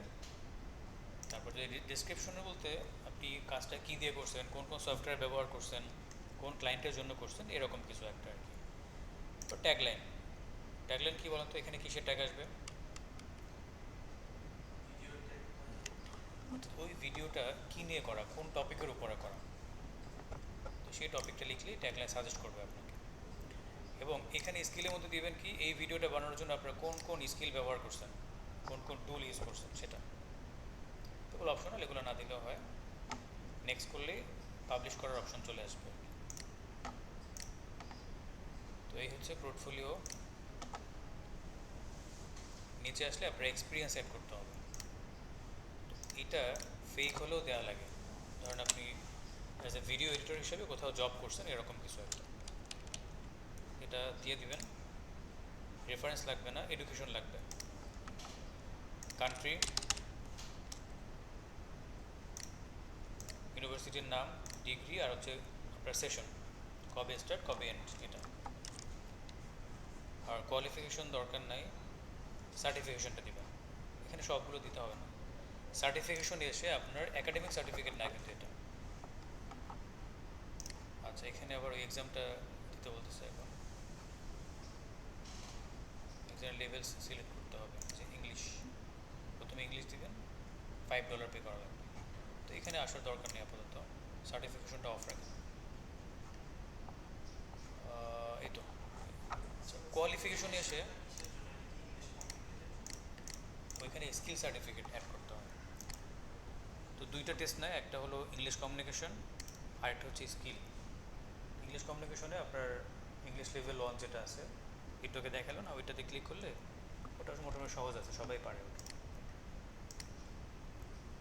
তারপর যদি ডিসক্রিপশনে বলতে আপনি কাজটা কী দিয়ে করছেন, কোন কোন সফটওয়্যার ব্যবহার করছেন, কোন ক্লায়েন্টের জন্য করছেন, এরকম কিছু একটা আর কি। তো ট্যাগলাইন, ট্যাগলাইন কী বলেন তো, এখানে কিসের ট্যাগ আসবে? ওই ভিডিওটা কী নিয়ে করা, কোন টপিকের উপরে করা, তো সেই টপিকটা লিখলেই ট্যাগলাইন সাজেস্ট করবে আপনাকে। এবং এখানে স্কিলের মধ্যে দিবেন কি এই ভিডিওটা বানানোর জন্য আপনারা কোন কোন স্কিল ব্যবহার করছেন, কোন কোন টুল ইউজ করছেন সেটা। এগুলো অপশনাল, এগুলো না দিলেও হয়। নেক্সট করলেই পাবলিশ করার অপশন চলে আসবে। তো এই হচ্ছে পোর্টফোলিও। নিচে আসলে আপনার এক্সপিরিয়েন্স অ্যাড করতে হবে। এটা ফেক হলেও দেওয়া লাগে। ধরেন আপনি অ্যাজ এ ভিডিও এডিটর হিসেবে কোথাও জব করছেন, এরকম কিছু একটা, এটা দিয়ে দিবেন। রেফারেন্স লাগবে না, এডুকেশন লাগবে। কান্ট্রি, ইউনিভার্সিটির নাম, ডিগ্রি, আর হচ্ছে আপনার সেশন কবে স্টার্ট কবে এন্ড, এটা। আর কোয়ালিফিকেশন দরকার নাই, সার্টিফিকেশনটা দিবেন। এখানে সবগুলো দিতে হবে না। সার্টিফিকেশন এসে আপনার একাডেমিক সার্টিফিকেট না কিন্তু এটা। আচ্ছা, এখানে আবার ওই এক্সামটা দিতে বলতেছে। এখন এক্সাম লেভেল সিলেক্ট করতে হবে, যে ইংলিশ, প্রথমে ইংলিশ দিবেন, $5 পে করা লাগবে। তো এখানে আসার দরকার নেই আপাতত, সার্টিফিকেশনটা অফ রাখেন। এই তো। আচ্ছা, কোয়ালিফিকেশন এসে ওইখানে স্কিল সার্টিফিকেট অ্যাড করতে হবে। তো দুইটা টেস্ট নেয়, একটা হলো ইংলিশ কমিউনিকেশন, আরেকটা হচ্ছে স্কিল। ইংলিশ কমিউনিকেশনে আপনার ইংলিশ লেভেল 1 যেটা আছে, এটাকে দেখালো না, ওইটাতে ক্লিক করলে ওটা মোটামুটি সহজ আছে, সবাই পারে ওটা।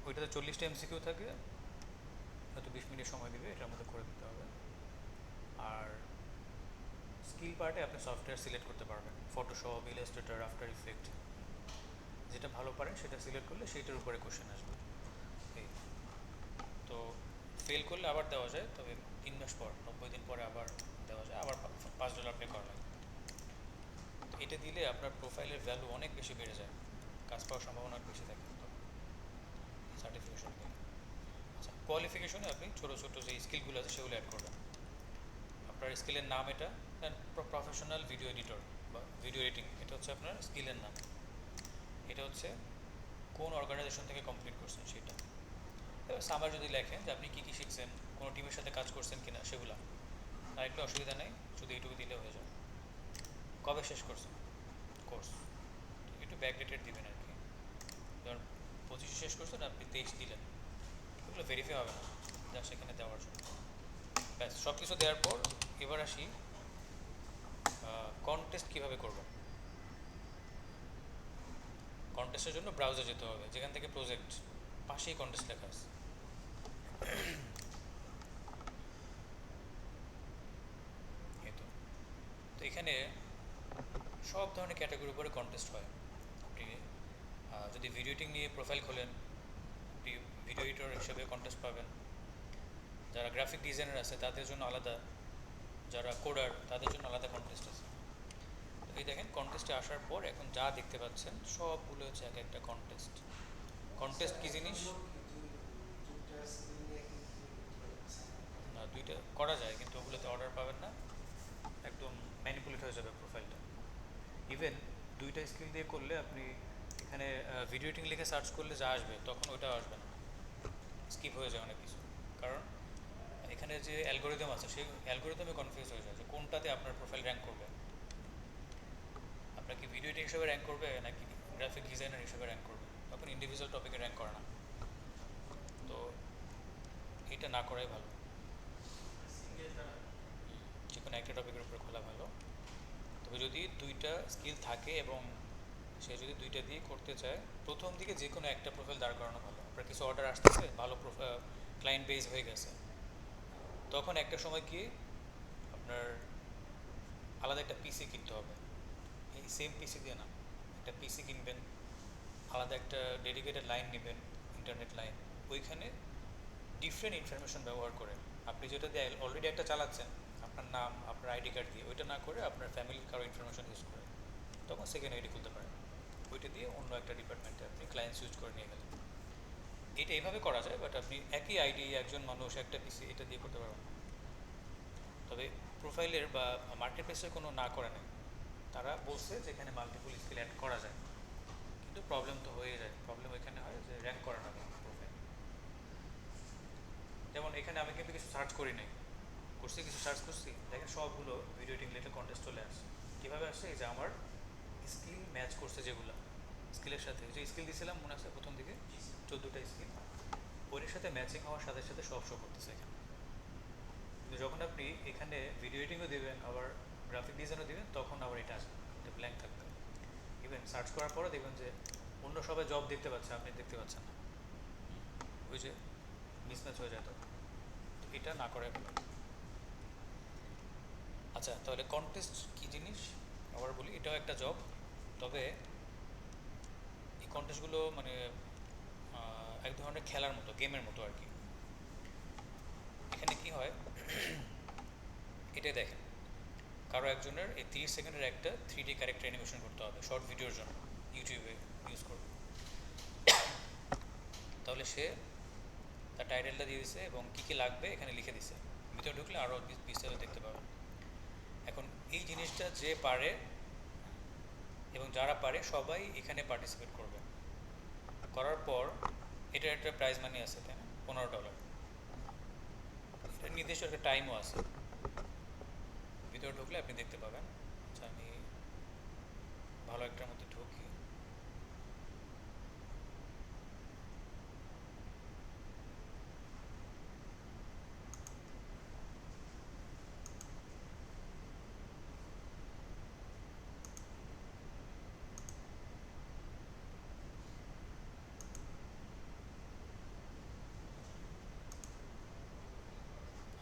ওইটাতে 40টা এমসিকিউ থাকে, হয়তো 20 মিনিট সময় দিবে, এটার মধ্যে করে দিতে হবে। আর স্কিল পার্টে আপনি সফটওয়্যার সিলেক্ট করতে পারবেন, ফটোশপ, ইলাস্ট্রেটর, আফটার ইফেক্ট, যেটা ভালো পারেন সেটা সিলেক্ট করলে সেইটার উপরে কোশ্চেন আসবে। এই তো ফেল করলে আবার দেওয়া যায়, তবে 3 মাস পর, 90 দিন পরে আবার দেওয়া যায়, আবার $5 পে করা লাগে। তো এটা দিলে আপনার প্রোফাইলের ভ্যালু অনেক বেশি বেড়ে যায়, কাজ পাওয়ার সম্ভাবনা অনেক বেশি থাকে সার্টিফিকেশন দিলে। আচ্ছা, কোয়ালিফিকেশনে আপনি ছোটো ছোটো যে স্কিলগুলো আছে সেগুলো অ্যাড করবেন। আপনার স্কিলের নাম, এটা প্রফেশনাল ভিডিও এডিটর বা ভিডিও এডিটিং, এটা হচ্ছে আপনার স্কিলের নাম। এটা হচ্ছে কোন অর্গানাইজেশন থেকে কমপ্লিট করছেন সেটা। এবার সামার যদি লেখেন যে আপনি কী কী শিখছেন, কোনো টিমের সাথে কাজ করছেন কিনা সেগুলো, আর একটু অসুবিধা নেই, শুধু এইটুকু দিলে হয়ে যাবে। কবে শেষ করছেন কোর্স, একটু ব্যাকডেটেড দিবেন আর কি। ধরুন 25 শেষ করছেন, আপনি 23 দিলেন, এগুলো ভেরিফাই হবে না, যা সেখানে দেওয়ার জন্য। ব্যাস, সব কিছু দেওয়ার পর এবার আসি কন্টেস্ট কীভাবে করবেন। কন্টেস্টের জন্য ব্রাউজার যেতে হবে, যেখান থেকে প্রজেক্ট, পাশেই কন্টেস্ট লেখা আছে। এই তো। তো এখানে সব ধরনের ক্যাটাগরির উপরে কন্টেস্ট হয়। আপনি যদি ভিডিও এডিটিং নিয়ে প্রোফাইল খোলেন, আপনি ভিডিও এডিটর হিসেবে কন্টেস্ট পাবেন। যারা গ্রাফিক ডিজাইনার আছে তাদের জন্য আলাদা, যারা কোডার তাদের জন্য আলাদা কন্টেস্ট আছে। তো এই দেখেন কন্টেস্টে আসার পর এখন যা দেখতে পাচ্ছেন সবগুলো হচ্ছে এক একটা কন্টেস্ট। কন্টেস্ট কী জিনিস? না, দুইটা করা যায় কিন্তু ওগুলোতে অর্ডার পাবেন না, একদম ম্যানিপুলেট হয়ে যাবে প্রোফাইলটা। ইভেন দুইটা স্কিল দিয়ে করলে আপনি এখানে ভিডিও এডিটিং লিখে সার্চ করলে যা আসবে তখন ওইটাও আসবে না, স্কিপ হয়ে যায় অনেক কিছু। কারণ এখানে যে অ্যালগোরিদম আছে সেই অ্যালগোরিদমে কনফিউজ হয়ে যায় যে কোনটাতে আপনার প্রোফাইল র্যাঙ্ক করবে। আপনাকে ভিডিও এডিটিং হিসেবে র্যাঙ্ক করবে নাকি গ্রাফিক ডিজাইনার হিসেবে র্যাঙ্ক করবে, তখন ইন্ডিভিজুয়াল টপিকে র্যাঙ্ক করে না। তো এটা না করাই ভালো, যে কোনো একটা টপিকের উপরে খোলা ভালো। তবে যদি দুইটা স্কিল থাকে এবং সে যদি দুইটা দিয়ে করতে চায়, প্রথম দিকে যে কোনো একটা প্রোফাইল দাঁড় করানো ভালো। আপনার কিছু অর্ডার আসতেছে, ভালো ক্লায়েন্ট বেস হয়ে গেছে, তখন একটা সময় গিয়ে আপনার আলাদা একটা পিসি কিনতে হবে। এই সেম পিসি দিয়ে না, একটা পিসি কিনবেন, আলাদা একটা ডেডিকেটেড লাইন নেবেন, ইন্টারনেট লাইন, ওইখানে ডিফারেন্ট ইনফরমেশন ব্যবহার করে, আপনি যেটা দিয়ে অলরেডি একটা চালাচ্ছেন আপনার নাম আপনার আইডি কার্ড দিয়ে, ওইটা না করে আপনার ফ্যামিলির কারো ইনফরমেশন ইউজ করে, তখন সেকেন্ড আইডি খুলতে পারেন। ওইটা দিয়ে অন্য একটা ডিপার্টমেন্টে আপনি ক্লায়েন্টস ইউজ করে নিয়ে গেলেন। এটা এইভাবে করা যায়, বাট আপনি একই আইডি একজন মানুষ একটা পিসি এটা দিয়ে করতে পারবেন না। তবে প্রোফাইলের বা মার্কেট প্লেসের কোনো না করে নেই, তারা বলছে যে এখানে মাল্টিপল স্কিল অ্যাড করা যায়, কিন্তু প্রবলেম তো হয়ে যায়। প্রবলেম এখানে হয় যে র্যাঙ্ক করে না প্রোফাইল। যেমন এখানে আমি কিন্তু কিছু সার্চ করি নাই, করছি কিছু সার্চ করছি, দেখেন সবগুলো ভিডিও এডিটিং রিলেটেড কন্টেস্ট চলে আসছে। কীভাবে আসছে? এই যে আমার স্কিল ম্যাচ করছে, যেগুলো স্কিলের সাথে যে স্কিল দিয়েছিলাম মনে আছে প্রথম দিকে 14টা স্কিল, ওইটার সাথে ম্যাচিং হওয়ার সাথে সাথে সব শো করতেছে এখানে। কিন্তু যখন আপনি এখানে ভিডিও এডিটিংও দেবেন আবার গ্রাফিক ডিজাইনও দেবেন, তখন আবার এটা আসবে, এটা ব্ল্যাঙ্ক থাকবে। ইভেন সার্চ করার পরে দেখবেন যে অন্য সবাই জব দেখতে পাচ্ছে, আপনি দেখতে পাচ্ছেন না, ওই যে মিসম্যাচ হয়ে যায়। তখন এটা না করে ভালো। আচ্ছা, তাহলে কন্টেস্ট কী জিনিস আবার বলি, এটাও একটা জব। তবে এই কন্টেস্টগুলো মানে এক ধরনের খেলার মতো, গেমের মতো আর কি। এখানে কি হয় এটাই দেখেন, কারো একজনের এই 30 সেকেন্ডের একটা 3D ক্যারেক্টার অ্যানিমেশন করতে হবে শর্ট ভিডিওর জন্য, ইউটিউবে ইউজ করবে। তাহলে সে তার টাইটেলটা দিয়ে দিছে এবং কী কী লাগবে এখানে লিখে দিছে, ভিতরে ঢুকলে আরও বিস্তারিত দেখতে পাবেন। এখন এই জিনিসটা যে পারে এবং যারা পারে সবাই এখানে পার্টিসিপেট করবে। করার পর এটার একটা প্রাইজ মানি আছে, তাই না, $15। এটা নির্দিষ্ট একটা টাইমও আছে, ভিতরে ঢুকলে আপনি দেখতে পাবেন। আচ্ছা, আমি ভালো একটার মধ্যে ঢুকি।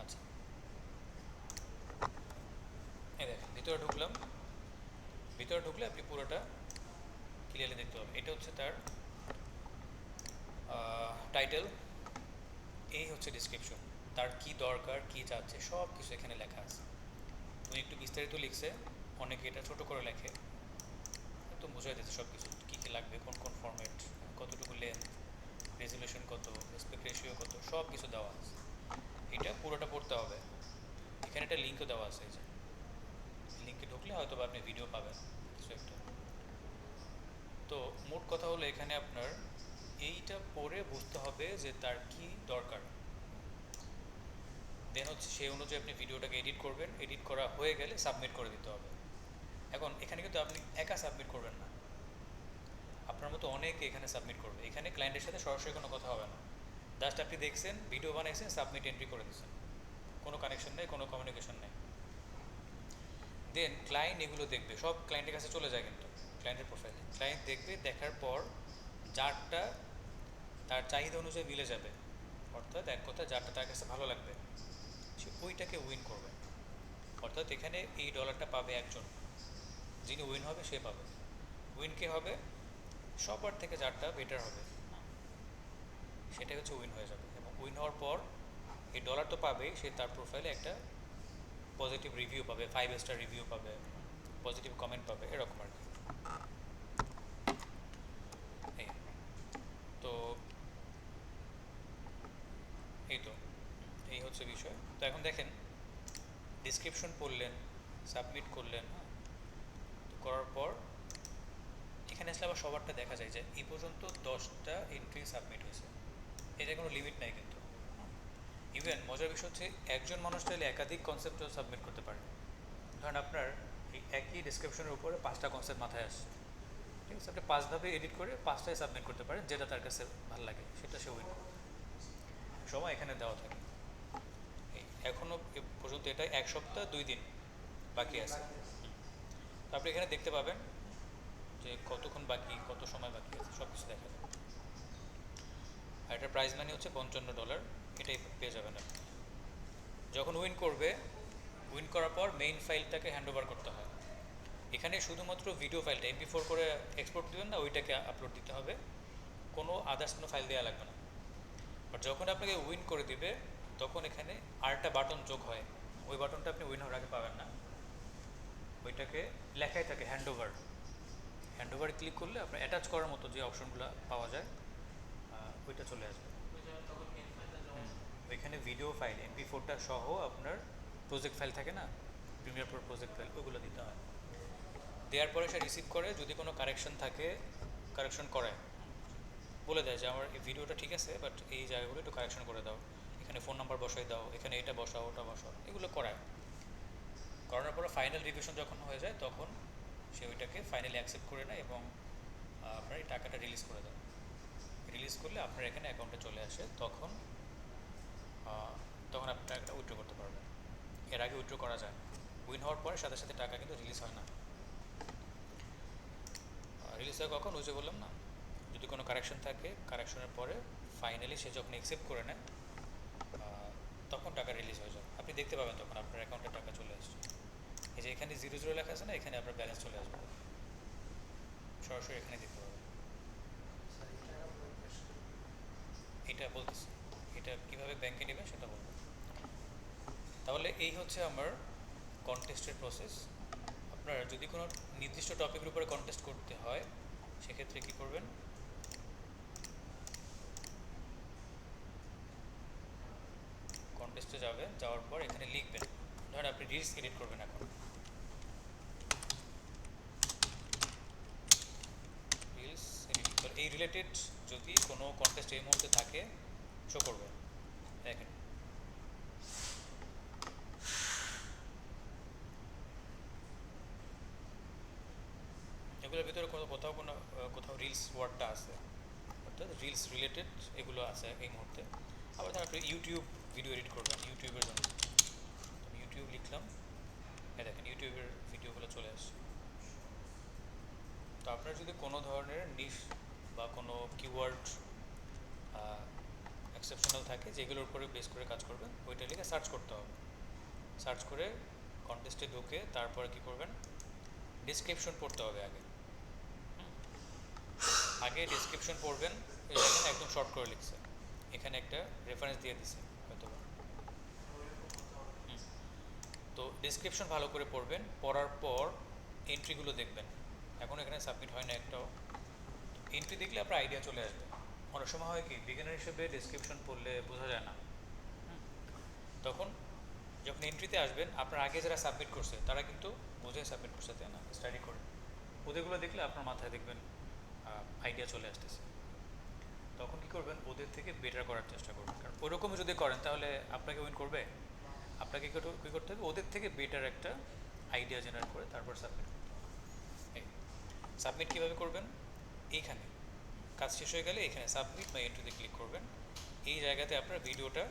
আচ্ছা, এই দেখেন ভিতরে ঢুকলাম। ভিতরে ঢুকলে আপনি পুরোটা ক্লিয়ারলি দেখতে পাবেন। এটা হচ্ছে তার টাইটেল, এই হচ্ছে ডিসক্রিপশন, তার কি দরকার কি চাচ্ছে সব কিছু এখানে লেখা আছে। উনি একটু বিস্তারিত লিখছে, অনেকে এটা ছোট করে লেখে, তো বোঝাই দিচ্ছে সব কিছু কী কী লাগবে, কোন কোন ফরম্যাট, কতটুকু লেন্থ, রেজুলেশন কত, অ্যাসপেক্ট রেশিও কত, সব কিছু দেওয়া আছে। এটা পুরোটা পড়তে হবে। এখানে একটা লিঙ্কও দেওয়া আছে, এই যে লিঙ্কে ঢুকলে হয়তো বা আপনি ভিডিও পাবেন কিছু একটা। তো মোট কথা হলো এখানে আপনার এইটা পড়ে বুঝতে হবে যে তার কি দরকার, দেন হচ্ছে সেই অনুযায়ী আপনি ভিডিওটাকে এডিট করবেন। এডিট করা হয়ে গেলে সাবমিট করে দিতে হবে। এখন এখানে কিন্তু আপনি একা সাবমিট করবেন না, আপনার মতো অনেকে এখানে সাবমিট করবে। এখানে ক্লায়েন্টের সাথে সরাসরি কোনো কথা হবে না, জাস্ট আপনি দেখছেন ভিডিও বানাইছেন, সাবমিট এন্ট্রি করে দিচ্ছেন, কোনো কানেকশন নেই, কোনো কমিউনিকেশন নেই। দেন ক্লায়েন্ট এগুলো দেখবে, সব ক্লায়েন্টের কাছে চলে যায়, কিন্তু ক্লায়েন্টের প্রোফাইলে ক্লায়েন্ট দেখবে, দেখার পর যারটা তার চাহিদা অনুযায়ী মিলে যাবে, অর্থাৎ এক কথা যারটা তার কাছে ভালো লাগবে সে ওইটাকে উইন করবে। অর্থাৎ এখানে এই ডলারটা পাবে একজন, যিনি উইন হবে সে পাবে। উইন কে হবে? সবার থেকে যারটা বেটার হবে সেটাই হচ্ছে উইন হয়ে যাবে। এবং উইন হওয়ার পর এই ডলার তো পাবেই, সে তার প্রোফাইলে একটা পজিটিভ রিভিউ পাবে, 5 স্টার রিভিউ পাবে, পজিটিভ কমেন্ট পাবে, এরকম আর কি। এই তো এই তো এই হচ্ছে বিষয়। তো এখন দেখেন, ডিসক্রিপশন পড়লেন, সাবমিট করলেন, হ্যাঁ, তো করার পর এখানে আসলে আবার সবারটা দেখা যায় যে এই পর্যন্ত 10টা এন্ট্রি সাবমিট হয়েছে, এটা কোনো লিমিট নাই কিন্তু। ইভেন মজার বিষয় হচ্ছে একজন মানুষ চাইলে একাধিক কনসেপ্টও সাবমিট করতে পারে। ধরেন আপনার এই একই ডিসক্রিপশনের উপরে 5টা কনসেপ্ট মাথায় আসছে, ঠিক আছে, আপনি 5ভাবে এডিট করে 5টায় সাবমিট করতে পারেন, যেটা তার কাছে ভালো লাগে সেটা সে উইন করবে। সময় এখানে দেওয়া থাকে। এই এখনও পর্যন্ত এটা 1 সপ্তাহ 2 দিন বাকি আছে। তো আপনি এখানে দেখতে পাবেন যে কতক্ষণ বাকি, কত সময় বাকি আছে, সব কিছু দেখা যাবে। আর এটার প্রাইস মানি হচ্ছে $55, এটাই পেয়ে যাবেন আপনি। যখন উইন করবে, উইন করার পর মেইন ফাইলটাকে হ্যান্ড ওভার করতে হয়। এখানে শুধুমাত্র ভিডিও ফাইলটা MP4 করে এক্সপোর্ট দেবেন না, ওইটাকে আপলোড দিতে হবে, কোনো আদার্স কোনো ফাইল দেওয়া লাগবে না। আর যখন আপনাকে উইন করে দিবে তখন এখানে আরেকটা বাটন যোগ হয়, ওই বাটনটা আপনি উইন হওয়ার আগে পাবেন না, ওইটাকে লেখাই থাকে হ্যান্ড ওভার। হ্যান্ড ওভারে ক্লিক করলে আপনার অ্যাটাচ করার মতো যে অপশনগুলো পাওয়া যায় ওইটা চলে আসবে। ওইখানে ভিডিও ফাইল MP4টা সহ আপনার প্রজেক্ট ফাইল থাকে না, প্রিমিয়ার প্রো প্রজেক্ট ফাইল, ওইগুলো দিতে হয়। দেওয়ার পরে সে রিসিভ করে, যদি কোনো কারেকশন থাকে কারেকশন করায়, বলে দেয় যে আমার এই ভিডিওটা ঠিক আছে বাট এই জায়গাগুলো একটু কারেকশন করে দাও, এখানে ফোন নাম্বার বসাই দাও, এখানে এটা বসাও ওটা বসাও, এগুলো করায়। করানোর পরে ফাইনাল রিভিশন যখন হয়ে যায় তখন সে ওইটাকে ফাইনালি অ্যাকসেপ্ট করে নেয় এবং আপনার এই টাকাটা রিলিজ করে দেয়। রিলিজ করলে আপনার এখানে অ্যাকাউন্টে চলে আসে, তখন তখন আপনি টাকাটা উইথড্র করতে পারবেন। এর আগে উইথড্র করা যায়। উইন হওয়ার পরে সাথে সাথে টাকা কিন্তু রিলিজ হয় না। রিলিজ হয় কখন? ওই যে বললাম না, যদি কোনো কারেকশন থাকে, কারেকশনের পরে ফাইনালি সে যখন অ্যাকসেপ্ট করে নেয় তখন টাকা রিলিজ হয়ে যায়। আপনি দেখতে পাবেন তখন আপনার অ্যাকাউন্টে টাকা চলে আসছে। এই যে এখানে 00 লেখা আছে না, এখানে আপনার ব্যালেন্স চলে আসবে, সরাসরি এখানে দেখতে পাবেন। এটা বলতেছি, এটা কীভাবে ব্যাংকে নেবেন সেটা বলবো। তাহলে এই হচ্ছে আমার কন্টেস্টের প্রসেস। আপনার যদি কোনো নির্দিষ্ট টপিকের উপরে কন্টেস্ট করতে হয় সেক্ষেত্রে কী করবেন, কন্টেস্টে যাবেন, যাওয়ার পর এখানে লিখবেন, ধরেন আপনি রিলস এডিট করবেন এখন, রিলস এডিট, এই রিলেটেড যদি কোনো কন্টেস্ট এই মুহূর্তে থাকে শো করবে। দেখেন এগুলোর ভিতরে কোথাও রিলস ওয়ার্ডটা আছে, অর্থাৎ রিলস রিলেটেড এগুলো আছে এই মুহূর্তে। আবার ধরেন আপনি ইউটিউব ভিডিও এডিট করবেন, ইউটিউবের জন্য ইউটিউব লিখলাম, দেখেন ইউটিউবের ভিডিওগুলো চলে আসছে। তো আপনার যদি কোনো ধরনের নিশ বা কোনো কিওয়ার্ড এক্সেপশনাল থাকে যেগুলোর উপরে বেস করে কাজ করবেন, ওইটা লিখে সার্চ করতে হবে। সার্চ করে কন্টেস্টে ঢুকে তারপরে কী করবেন, ডিসক্রিপশন পড়তে হবে আগে। আগে ডিসক্রিপশন পড়বেন, দেখেন একদম শর্ট করে লিখছে, এখানে একটা রেফারেন্স দিয়ে দিছে হয়তো। তো ডিসক্রিপশন ভালো করে পড়বেন, পড়ার পর এন্ট্রিগুলো দেখবেন। এখন এখানে সাবমিট হয় না একটাও, এন্ট্রি দেখলে আপনার আইডিয়া চলে আসবে। অনেক সময় হয় কি, বিগিনার হিসেবে ডিসক্রিপশন পড়লে বোঝা যায় না, তখন যখন এন্ট্রিতে আসবেন আপনার আগে যারা সাবমিট করছে তারা কিন্তু বুঝে সাবমিট করছে, তাই না, স্টাডি করে, ওদেরগুলো দেখলে আপনার মাথায় দেখবেন আইডিয়া চলে আসতেছে। তখন কী করবেন, ওদের থেকে বেটার করার চেষ্টা করবেন, কারণ ওরকমই যদি করেন তাহলে আপনাকে উইন করবে। আপনাকে কী করতে হবে, ওদের থেকে বেটার একটা আইডিয়া জেনারেট করে তারপর সাবমিট করতে হবে। সাবমিট কীভাবে করবেন, এইখানে কাজ শেষ হয়ে গেলে এখানে সাবমিট বা এন্ট্রিতে ক্লিক করবেন। এই জায়গাতে আপনার ভিডিওটা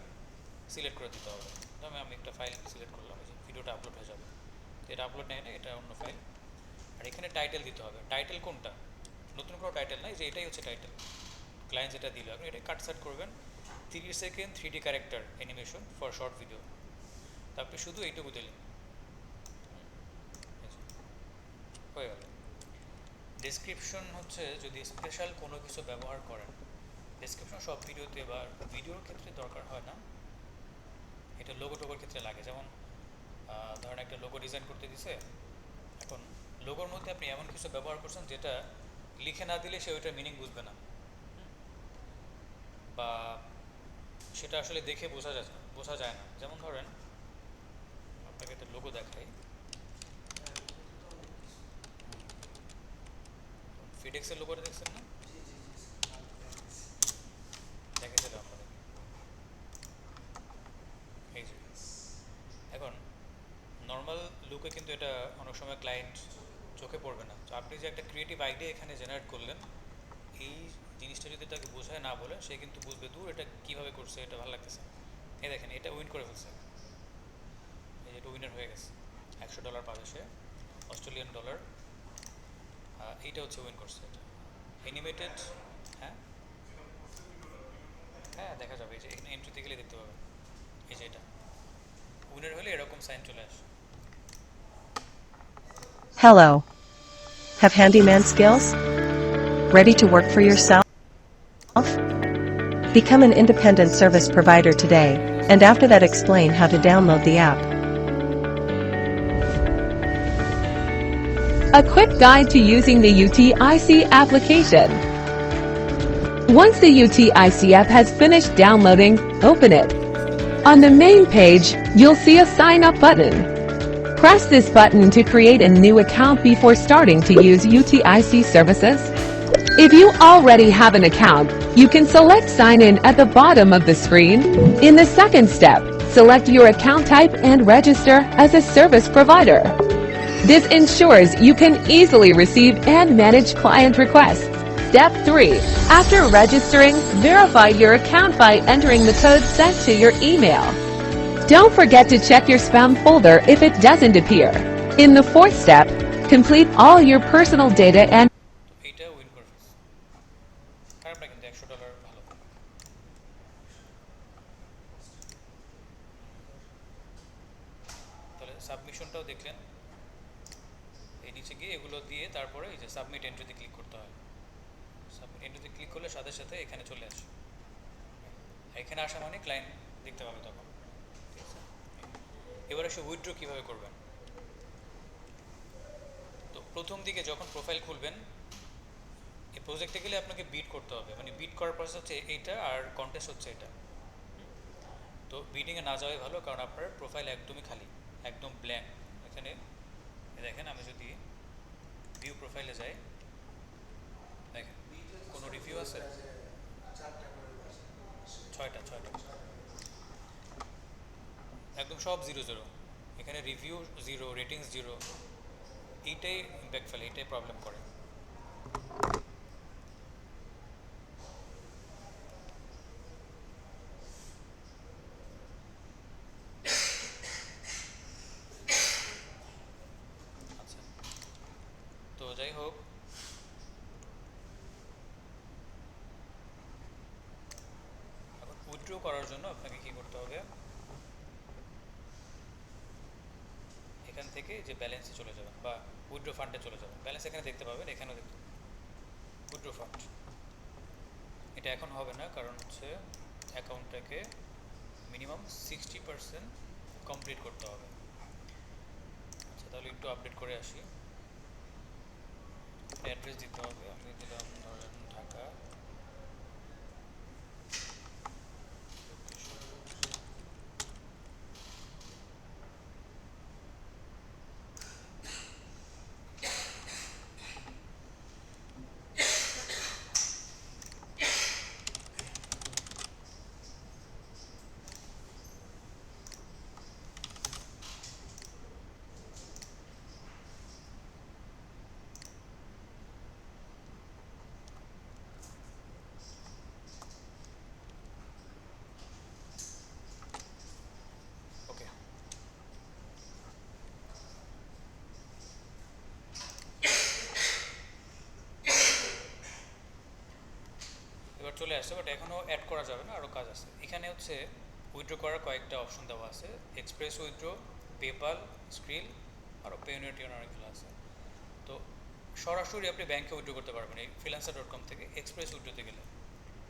সিলেক্ট করে দিতে হবে। ধরুন আমি একটা ফাইল সিলেক্ট করলাম, যে ভিডিওটা আপলোড হয়ে যাবে, তো এটা আপলোড নেয় না, এটা অন্য ফাইল। আর এখানে টাইটেল দিতে হবে। টাইটেল কোনটা, নতুন কোনো টাইটেল নাই, যে এটাই হচ্ছে টাইটেল, ক্লায়েন্ট যেটা দিল আপনি এটা কাটসাট করবেন, 30 second 3D character animation for short video. তা আপনি শুধু এইটুকু দিলেন, হয়ে গেল। ডেসক্রিপশন হচ্ছে যদি স্পেশাল কোনো কিছু ব্যবহার করেন, ডেসক্রিপশন সব ভিডিওতে বা ভিডিওর ক্ষেত্রে দরকার হয় না, এটা লোগো টোগোর ক্ষেত্রে লাগে। যেমন ধরেন একটা লোগো ডিজাইন করতে দিছে, এখন লোগোর মধ্যে আপনি এমন কিছু ব্যবহার করছেন যেটা লিখে না দিলে সে ওইটার মিনিং বুঝবে না, বা সেটা আসলে দেখে বোঝা যায় না। যেমন ধরেন আপনাকে একটা লোগো দেখাই, ফিডেক্সের লোগোটা দেখছেন না, দেখেছিলাম আপনাদের এই যে। এখন নর্মাল লুকে কিন্তু এটা অনেক সময় ক্লায়েন্ট চোখে পড়বে না। তো আপনি যে একটা ক্রিয়েটিভ আইডিয়া এখানে জেনারেট করলেন, এই জিনিসটা যদি তাকে বোঝায় না বলে, সে কিন্তু বুঝবে দূর এটা কীভাবে করছে, এটা ভালো লাগতেছে। এই দেখেন এটা উইন করে ফেলছে, এই যে এটা উইনার হয়ে গেছে, $100 পাবে সে, $অস্ট্রেলিয়ান। এইটা হচ্ছে উইন করছে, এটা অ্যানিমেটেড। হ্যাঁ হ্যাঁ দেখা যাবে, এই যে এখানে এন্ট্রিতে গেলে দেখতে পাবেন, এই যে এটা উইনার হলে এরকম সাইন চলে আসে। Hello. Have handyman skills? Ready to work for yourself? Become an independent service provider today, and after that explain how to download the app. A quick guide to using the UTIC application. Once the UTIC app has finished downloading, open it. On the main page, you'll see a sign up button. Press this button to create a new account before starting to use UTIC services. If you already have an account, you can select sign in at the bottom of the screen. In the second step, select your account type and register as a service provider. This ensures you can easily receive and manage client requests. Step 3. After registering, verify your account by entering the code sent to your email. Don't forget to check your spam folder if it doesn't appear. In the fourth step, complete all your personal data and এইটা win করে ফেলছে, খারাপ না কিন্তু $100 ভালো। তাহলে সাবমিশনটাও দেখলেন, এই নিচে গিয়ে এগুলো দিয়ে তারপরে এই যে সাবমিট এন্ট্রিতে ক্লিক করতে হয়। সাবমিট এন্ট্রিতে ক্লিক করলে সাথে সাথে এখানে চলে আসে, এখানে আসা মানে ক্লায়েন্ট দেখতে পাবে তখন, ঠিক আছে। এবারে সে উইথড্র কীভাবে করবেন, তো প্রথম দিকে যখন প্রোফাইল খুলবেন, এই প্রজেক্টে গেলে আপনাকে বিট করতে হবে, মানে বিট করার প্রসেস হচ্ছে এইটা, আর কন্টেস্ট হচ্ছে এটা। তো বিডিংয়ে না যাওয়াই ভালো, কারণ আপনার প্রোফাইল একদমই খালি, একদম ব্ল্যাঙ্ক। এখানে দেখেন, আমি যদি ভিউ প্রোফাইলে যাই, দেখেন কোনো রিভিউ আছে, ছয়টা একদম সব 0 এখানে রিভিউ 0, রেটিংস 0। এইটাই ইম্প্যাক্ট ফেলে, এইটাই প্রবলেম করে। আচ্ছা, তো যাই হোক, এখন উইথড্র করার জন্য আপনাকে কি করতে হবে, এখান থেকে যে ব্যালেন্সে চলে যাবেন বা উইথড্র ফান্ডে চলে যাবেন। ব্যালেন্স এখানে দেখতে পাবেন, এখানেও দেখতে পাবেন উইথড্র ফান্ড। এটা এখন হবে না, কারণ হচ্ছে অ্যাকাউন্টটাকে মিনিমাম 60% কমপ্লিট করতে হবে। আচ্ছা, তাহলে একটু আপডেট করে আসি। অ্যাড্রেস দিতে হবে, আমি দিলাম ধরেন ঢাকা। ওকে, এবার চলে আসছে, বাট এখনও অ্যাড করা যাবে না, আরও কাজ আছে। এখানে হচ্ছে উইথড্র করার কয়েকটা অপশন দেওয়া আছে, এক্সপ্রেস উইথড্র, পেপাল, স্ক্রিল, আরও পেনিয়র অনেকগুলো আছে। তো সরাসরি আপনি ব্যাংকে উইথড্র করতে পারবেন এই freelancer.com থেকে এক্সপ্রেস উইথড্রোতে গেলে।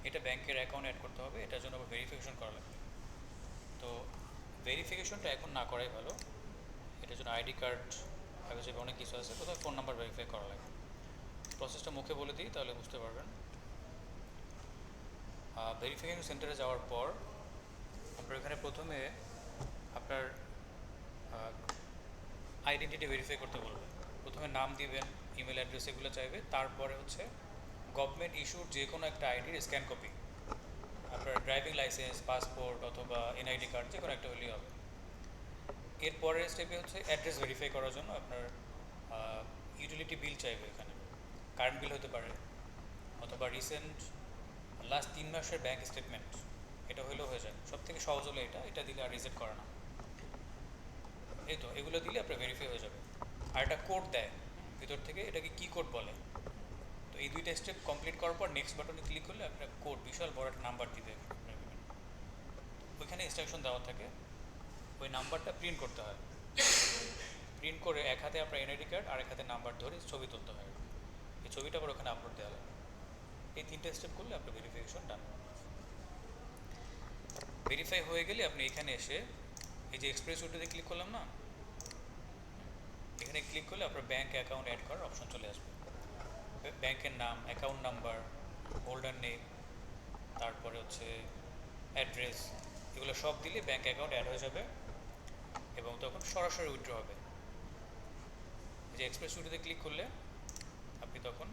এটা ব্যাংকের অ্যাকাউন্ট অ্যাড করতে হবে, এটার জন্য আবার ভেরিফিকেশন করা লাগবে। তো ভেরিফিকেশনটা এখন না করাই ভালো, এটার জন্য আইডি কার্ড হিসেবে অনেক কিছু আছে, কোথাও ফোন নাম্বার ভেরিফাই করা লাগে। প্রসেসটা মুখে বলে দিই তাহলে বুঝতে পারবেন। ভেরিফিকেশন সেন্টারে যাওয়ার পর আপনার এখানে প্রথমে আপনার আইডেন্টিটি ভেরিফাই করতে বলবে। প্রথমে নাম দিবেন, ইমেল অ্যাড্রেস এগুলো চাইবে, তারপরে হচ্ছে গভর্নমেন্ট ইস্যুর যে কোনো একটা আইডির স্ক্যান কপি, আপনার ড্রাইভিং লাইসেন্স, পাসপোর্ট অথবা এনআইডি কার্ড যে কোনো একটা হলেই হবে। এরপরের স্টেপে হচ্ছে অ্যাড্রেস ভেরিফাই করার জন্য আপনার ইউটিলিটি বিল চাইবে, এখানে কারেন্ট বিল হতে পারে অথবা রিসেন্ট লাস্ট 3 মাসের ব্যাংক স্টেটমেন্ট, এটা হলেও হয়ে যায়। সব থেকে সহজ হলো এটা দিলে আর রিজেক্ট করে না। এই তো এগুলো দিলে আপনার ভেরিফাই হয়ে যাবে। আর একটা কোড দেয় ভিতর থেকে, এটাকে কি কোড বলে। তো এই দুইটা স্টেপ কমপ্লিট করার পর নেক্সট বাটনে ক্লিক করলে আপনার কোড বিশাল বড় একটা নাম্বার দিবে, ওইখানে ইনস্ট্রাকশন দেওয়া থাকে, ওই নাম্বারটা প্রিন্ট করতে হয়। প্রিন্ট করে এক হাতে আপনার এনআইডি কার্ড আর এক হাতে নাম্বার ধরে ছবি তুলতে হয়, এই ছবিটা আবার ওখানে আপলোড দেওয়া লাগে। এই 3টে স্টেপ করলে আপনার ভেরিফিকেশন ডান। ভেরিফাই হয়ে গেলে আপনি এখানে এসে এই যে এক্সপ্রেস উইথড্রোতে ক্লিক করলাম না, এখানে ক্লিক করলে আপনার ব্যাংক অ্যাকাউন্ট অ্যাড করার অপশন চলে আসবে। ব্যাংকের নাম, অ্যাকাউন্ট নাম্বার, হোল্ডার নেম, তারপরে হচ্ছে অ্যাড্রেস, এগুলো সব দিলে ব্যাংক অ্যাকাউন্ট অ্যাড হয়ে যাবে এবং তখন সরাসরি উইথড্র হবে। যে এক্সপ্রেস উইথড্রোতে ক্লিক করলে আপনি তখন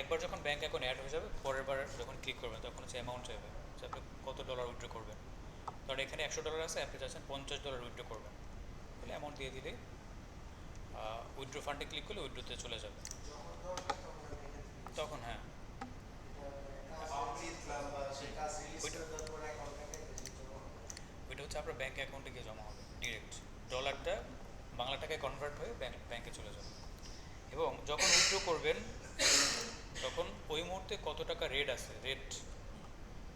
একবার যখন ব্যাংক অ্যাকাউন্ট অ্যাড হয়ে যাবে, পরের বার যখন ক্লিক করবেন তখন হচ্ছে অ্যামাউন্ট চাইবে যে আপনি কত ডলার উইথড্র করবেন। কারণ এখানে $100 আছে, আপনি চাচ্ছেন $50 উইথড্র করবেন, তাহলে অ্যামাউন্ট দিয়ে দিলে উইথড্র ফান্ডে ক্লিক করলে উইথড্রোতে চলে যাবে। তখন হ্যাঁ, ওইটা হচ্ছে আপনার ব্যাংক অ্যাকাউন্টে গিয়ে জমা হবে ডিরেক্ট, ডলারটা বাংলা টাকায় কনভার্ট হয়ে ব্যাংকে চলে যাবে। এবং যখন উইথড্র করবেন তখন ওই মুহূর্তে কত টাকা রেট আছে, রেট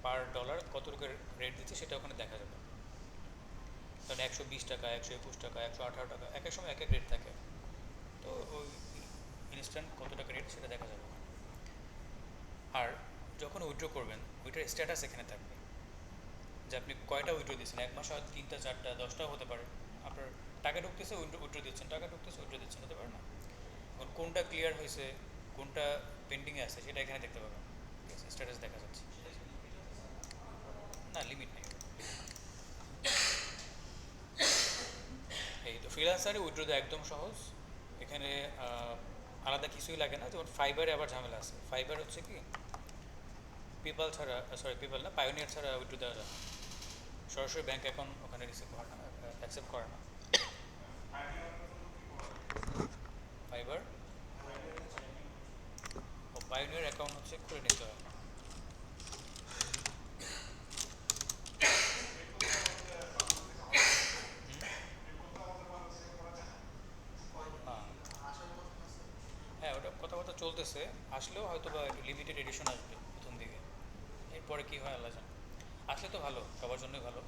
পার ডলার কত টাকা রেট দিচ্ছে সেটা ওখানে দেখা যাবে। কারণ 120 টাকা, 121 টাকা, 118 টাকা, এক এক সময় এক এক রেট থাকে, তো ওই ইনস্ট্যান্ট কত টাকা রেট সেটা দেখা যাবে। আর যখন উইথড্র করবেন ওইটার স্ট্যাটাস এখানে থাকবে যে আপনি কয়টা উইথড্র দিচ্ছেন, 1 মাস হয়তো 3টা 4টা 10টাও হতে পারে। আপনার টাকা ঢুকতেছে উইথড্র দিচ্ছেন, টাকা ঢুকতেছে উইথড্র দিচ্ছেন, হতে পারে না। এখন কোনটা ক্লিয়ার হয়েছে, কোনটা পেন্ডিংয়ে আছে সেটা এখানে দেখতে পাবেন, ঠিক আছে, স্ট্যাটাস দেখা যাচ্ছে। না, লিমিট নেই। এই তো ফ্রিল্যান্সারে উইথড্র দেওয়া একদম সহজ, এখানে আলাদা কিছুই লাগে না। যেমন ফাইবারে আবার ঝামেলা আছে। ফাইবার হচ্ছে কি পেপ্যাল ছাড়া, পেপ্যাল না, পায়োনিয়ার ছাড়া উইথড্র দেওয়া যায় না, সরাসরি ব্যাংক অ্যাকাউন্ট ওখানে রিসিভ করে না, অ্যাকসেপ্ট করে না। ফাইবার ও পায়োনিয়ার অ্যাকাউন্ট হচ্ছে করে নিতে হয়। হ্যাঁ, ওটা কথাবার্তা চলতেছে, আসলেও হয়তো বা একটু লিমিটেড এডিশন আসবে প্রথম দিকে, এরপরে কী হয় আল্লাহ জানে। আসলে তো ভালো, সবার জন্যই ভালো।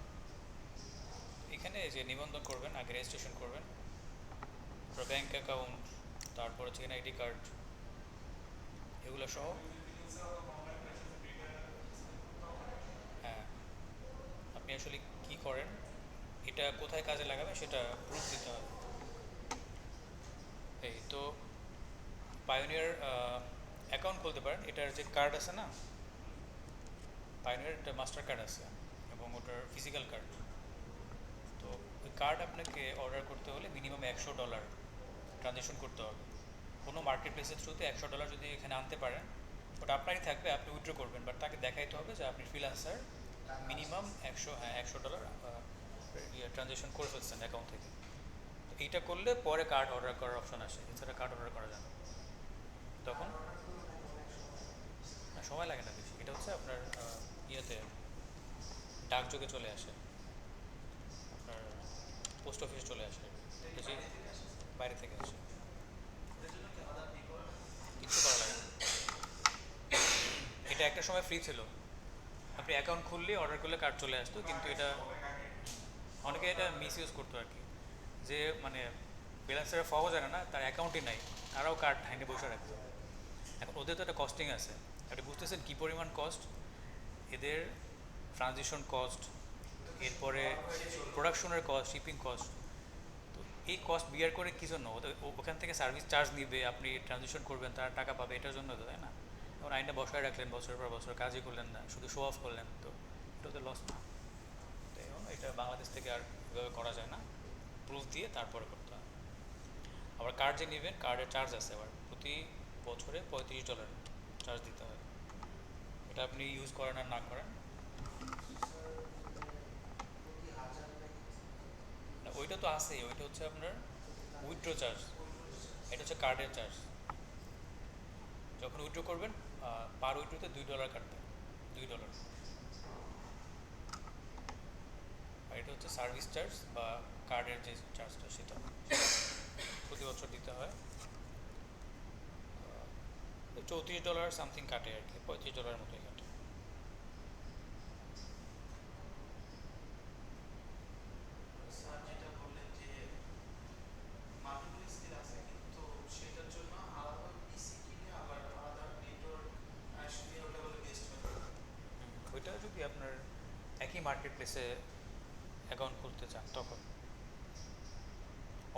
এখানে যে নিবন্ধন করবেন, আগে রেজিস্ট্রেশন করবেন, তারপর ব্যাঙ্ক অ্যাকাউন্ট, তারপর হচ্ছে আইডি কার্ড, এগুলো সহ। হ্যাঁ, আপনি আসলে কি করেন, এটা কোথায় কাজে লাগাবেন সেটা প্রুফ দিতে হবে। এই তো পায়োনিয়ার অ্যাকাউন্ট খুলতে পারেন, এটার যে কার্ড আছে না, পায়োনিয়ার একটা মাস্টার কার্ড আছে এবং ওটার ফিজিক্যাল কার্ড। তো ওই কার্ড আপনাকে অর্ডার করতে হলে মিনিমাম $100 ট্রানজ্যাকশন করতে হবে। কোনো মার্কেট প্লেসের থ্রুতে $100 যদি এখানে আনতে পারেন, ওটা আপনারই থাকবে, আপনি উইথড্র করবেন, বাট তাকে দেখাইতে হবে যে আপনি ফ্রিল্যান্সার মিনিমাম $100 ট্রানজ্যাকশন করে ফেলছেন অ্যাকাউন্ট থেকে। তো এইটা করলে পরে কার্ড অর্ডার করার অপশন আসে, এছাড়া কার্ড অর্ডার করা যায় না। তখন সময় লাগে না বেশি, এটা হচ্ছে আপনার ইয়েতে ডাকযোগে চলে আসে, আপনার পোস্ট অফিসে চলে আসে, বেশি বাইরে থেকে আসে, কিছু করা লাগে না। এটা একটা সময় ফ্রি ছিল, আপনি অ্যাকাউন্ট খুললে অর্ডার করলে কার্ড চলে আসতো, কিন্তু এটা অনেকে এটা মিস ইউজ করতো আর কি, যে মানে ফ্রিল্যান্সাররা ফগও জানে না, তার অ্যাকাউন্টই নাই, তারাও কার্ড হ্যান্ডে বসে রাখবে। এখন ওদের তো একটা কস্টিং আছে, আপনি বুঝতেছেন কী পরিমাণ কস্ট এদের, ট্রানজিশন কস্ট, এরপরে প্রোডাকশনের কস্ট, শিপিং কস্ট। তো এই কস্ট বিয়ার করে কী জন্য? ওখান থেকে সার্ভিস চার্জ নিবে, আপনি ট্রানজিশন করবেন, তারা টাকা পাবে, এটার জন্য তো, তাই না? এখন আইনটা বসায় রাখলেন বছরের পর বছর, কাজই করলেন না, শুধু শো অফ করলেন, তো এটা তো লস না। তো এবং এটা বাংলাদেশ থেকে আর এভাবে করা যায় না, প্রুফ দিয়ে তারপরে করতে হয়। আবার কার্ড যে নেবেন, কার্ডের চার্জ আছে, আবার প্রতি বছরে $35 চার্জ দিতে হয়। এটা আপনি ইউজ করেন আর না করেন। না, ওইটা তো আছেই, ওইটা হচ্ছে আপনার উইথড্র চার্জ, এটা হচ্ছে কার্ডের চার্জ। যখন উইথড্র করবেন পার উইথড্রোতে $2 কাটবে, $2। আর এটা হচ্ছে সার্ভিস চার্জ বা কার্ডের যে চার্জটা, সেটা প্রতি বছর দিতে হয়। $34 সামথিং কাটে আর কি, $35 মতোই কাটে। ওইটা যদি আপনার একই মার্কেট প্লেসে অ্যাকাউন্ট খুলতে চান, তখন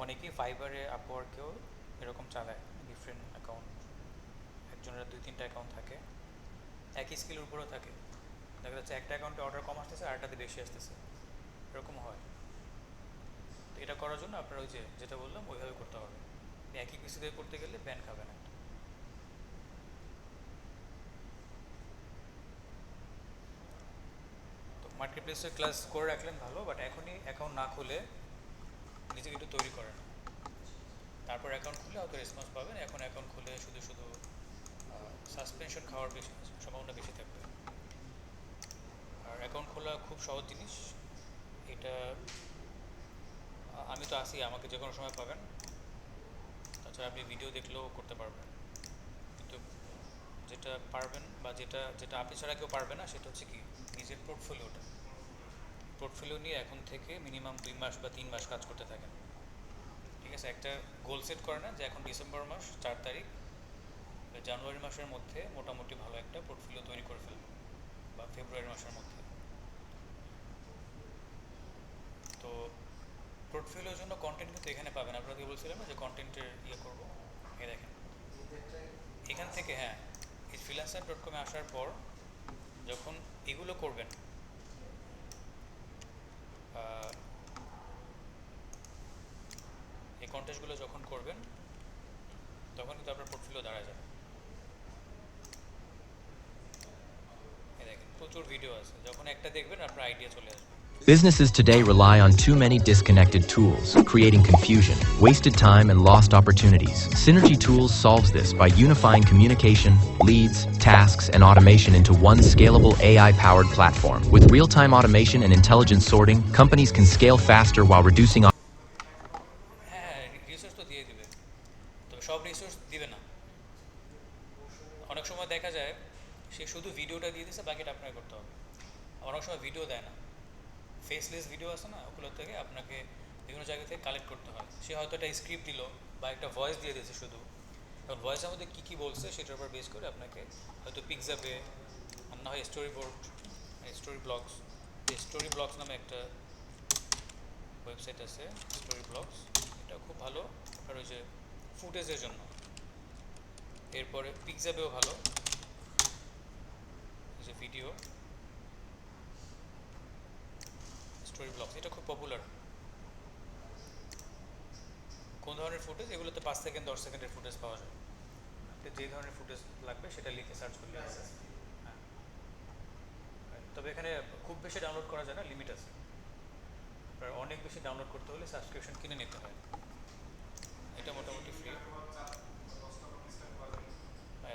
অনেকেই ফাইবারে, আপওয়ার্কেও এরকম চালায় ডিফারেন্ট অ্যাকাউন্ট, একজনের 2-3টা অ্যাকাউন্ট থাকে, একই স্কিলের উপরেও থাকে, দেখা যাচ্ছে একটা অ্যাকাউন্টে অর্ডার কম আসতেছে, আরেকটাতে বেশি আসতেছে, এরকম হয়। তো এটা করার জন্য আপনার ওই যে যেটা বললাম ওইভাবে করতে হবে, একই পিসি দিয়ে করতে গেলে ব্যান খাবে না। তো মার্কেট প্লেসের ক্লাস করে রাখলেন ভালো, বাট এখনই অ্যাকাউন্ট না খুলে নিজেকে একটু তৈরি করেন, তারপর অ্যাকাউন্ট খুলে হয়তো রেসপন্স পাবেন। এখন অ্যাকাউন্ট খুলে শুধু শুধু সাসপেনশন খাওয়ার বেশি সম্ভাবনা বেশি থাকবে। আর অ্যাকাউন্ট খোলা খুব সহজ জিনিস, এটা আমি তো আসি, আমাকে যে কোনো সময় পাবেন, তাছাড়া আপনি ভিডিও দেখলেও করতে পারবেন। কিন্তু যেটা পারবেন বা যেটা যেটা আপনি ছাড়া কেউ পারবে না, সেটা হচ্ছে কি নিজের পোর্টফোলিও নিয়ে এখন থেকে মিনিমাম 2 মাস বা 3 মাস কাজ করতে থাকেন। ঠিক আছে, একটা গোল সেট করে না যে এখন ডিসেম্বর মাস 4 তারিখ, জানুয়ারি মাসের মধ্যে মোটামুটি ভালো একটা পোর্টফোলিও তৈরি করে ফেলবো, বা ফেব্রুয়ারি মাসের মধ্যে। তো পোর্টফোলিওর জন্য কন্টেন্ট কিন্তু এখানে পাবেন, আপনাকে বলছিলাম না যে কন্টেন্টের ইয়ে করবো, এই দেখেন এখান থেকে। হ্যাঁ, এই freelancer.com-এ আসার পর যখন এগুলো করবেন, এই কন্টেস্টগুলো যখন করবেন, তখন কিন্তু আপনার পোর্টফোলিও দাঁড়ায় যাবে। এই দেখেন প্রচুর ভিডিও আছে, যখন একটা দেখবেন আপনার আইডিয়া চলে আসবে। Businesses today rely on too many disconnected tools, creating confusion, wasted time, and lost opportunities. Synergy Tools solves this by unifying communication, leads, tasks, and automation into one scalable AI-powered platform. With real-time automation and intelligent sorting, companies can scale faster while reducing হ্যাঁ, resource তো দিয়ে দিবে, তবে সব resource দিবে না। অনেক সময় দেখা যায় সে শুধু ভিডিওটা দিয়ে দিচ্ছে, বাকিটা আপনাকে করতে হবে। অনেক সময় ভিডিও দেয় না, ফেসলেস ভিডিও আছে না, ওগুলো থেকে আপনাকে বিভিন্ন জায়গা থেকে কালেক্ট করতে হয়। সে হয়তো একটা স্ক্রিপ্ট দিল বা একটা ভয়েস দিয়ে দিয়েছে শুধু, এখন ভয়েসের মধ্যে কী কী বলছে সেটার উপর বেস করে আপনাকে হয়তো পিকজাপে, আর না হয় স্টোরি ব্লগস নামে একটা ওয়েবসাইট আছে, স্টোরি ব্লগস, এটা খুব ভালো আপনার ওই যে ফুটেজের জন্য। এরপরে পিকজাপেও ভালো, এই যে ভিডিও স্টোরি ব্লগস, এটা খুব পপুলার। কোন ধরনের ফুটেজ? এগুলোতে 5 সেকেন্ড 10 সেকেন্ডের ফুটেজ পাওয়া যায়, যে ধরনের ফুটেজ লাগবে সেটা লিখে সার্চ করলে হবে। হ্যাঁ, তবে এখানে খুব বেশি ডাউনলোড করা যায় না, লিমিট আছে। অনেক বেশি ডাউনলোড করতে হলে সাবস্ক্রিপশন কিনে নিতে হয়। এটা মোটামুটি ফ্রি,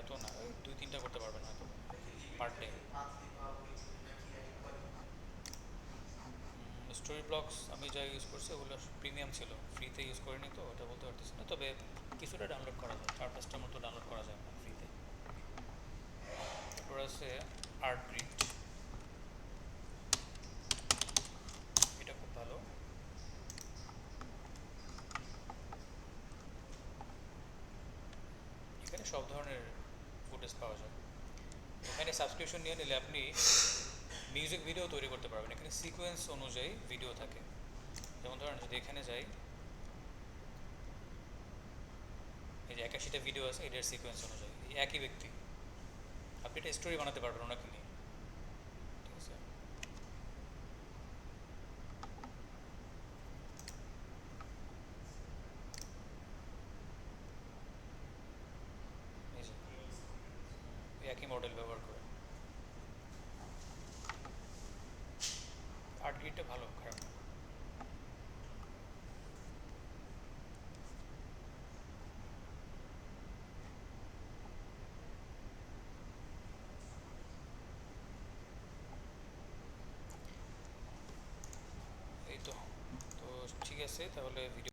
এত না, ওই 2-3টা করতে পারবেন হয়তো পার ডে। স্টোরি ব্লগস আমি যা ইউজ করছি ওগুলো প্রিমিয়াম ছিল, ফ্রিতে ইউজ করিনি, তো ওটা বলতে পারতেছি না। তবে কিছুটা ডাউনলোড করা যায়, 4-5টার মতো ডাউনলোড করা যায় ফ্রিতে। তারপর আছে আর্টগ্রিড, এটা খুব ভালো। সব ধরনের ফুটেজ পাওয়া যায়। এখানে সাবস্ক্রিপশন নিয়ে নিলে আপনি মিউজিক ভিডিও তৈরি করতে পারবেন। এখানে সিকোয়েন্স অনুযায়ী ভিডিও থাকে। যেমন ধরেন যদি এখানে যাই, এই যে 81টা ভিডিও আছে, এটার সিকোয়েন্স অনুযায়ী এই একই ব্যক্তি, আপনি একটা স্টোরি বানাতে পারবেন ওনাকে নিয়ে, ঠিক আছে? এই যে এই একই মডেল ব্যবহার করে। আর্ট গ্রিডটা ভালো, খারাপ না। এই তো, তো ঠিক আছে, তাহলে ভিডিও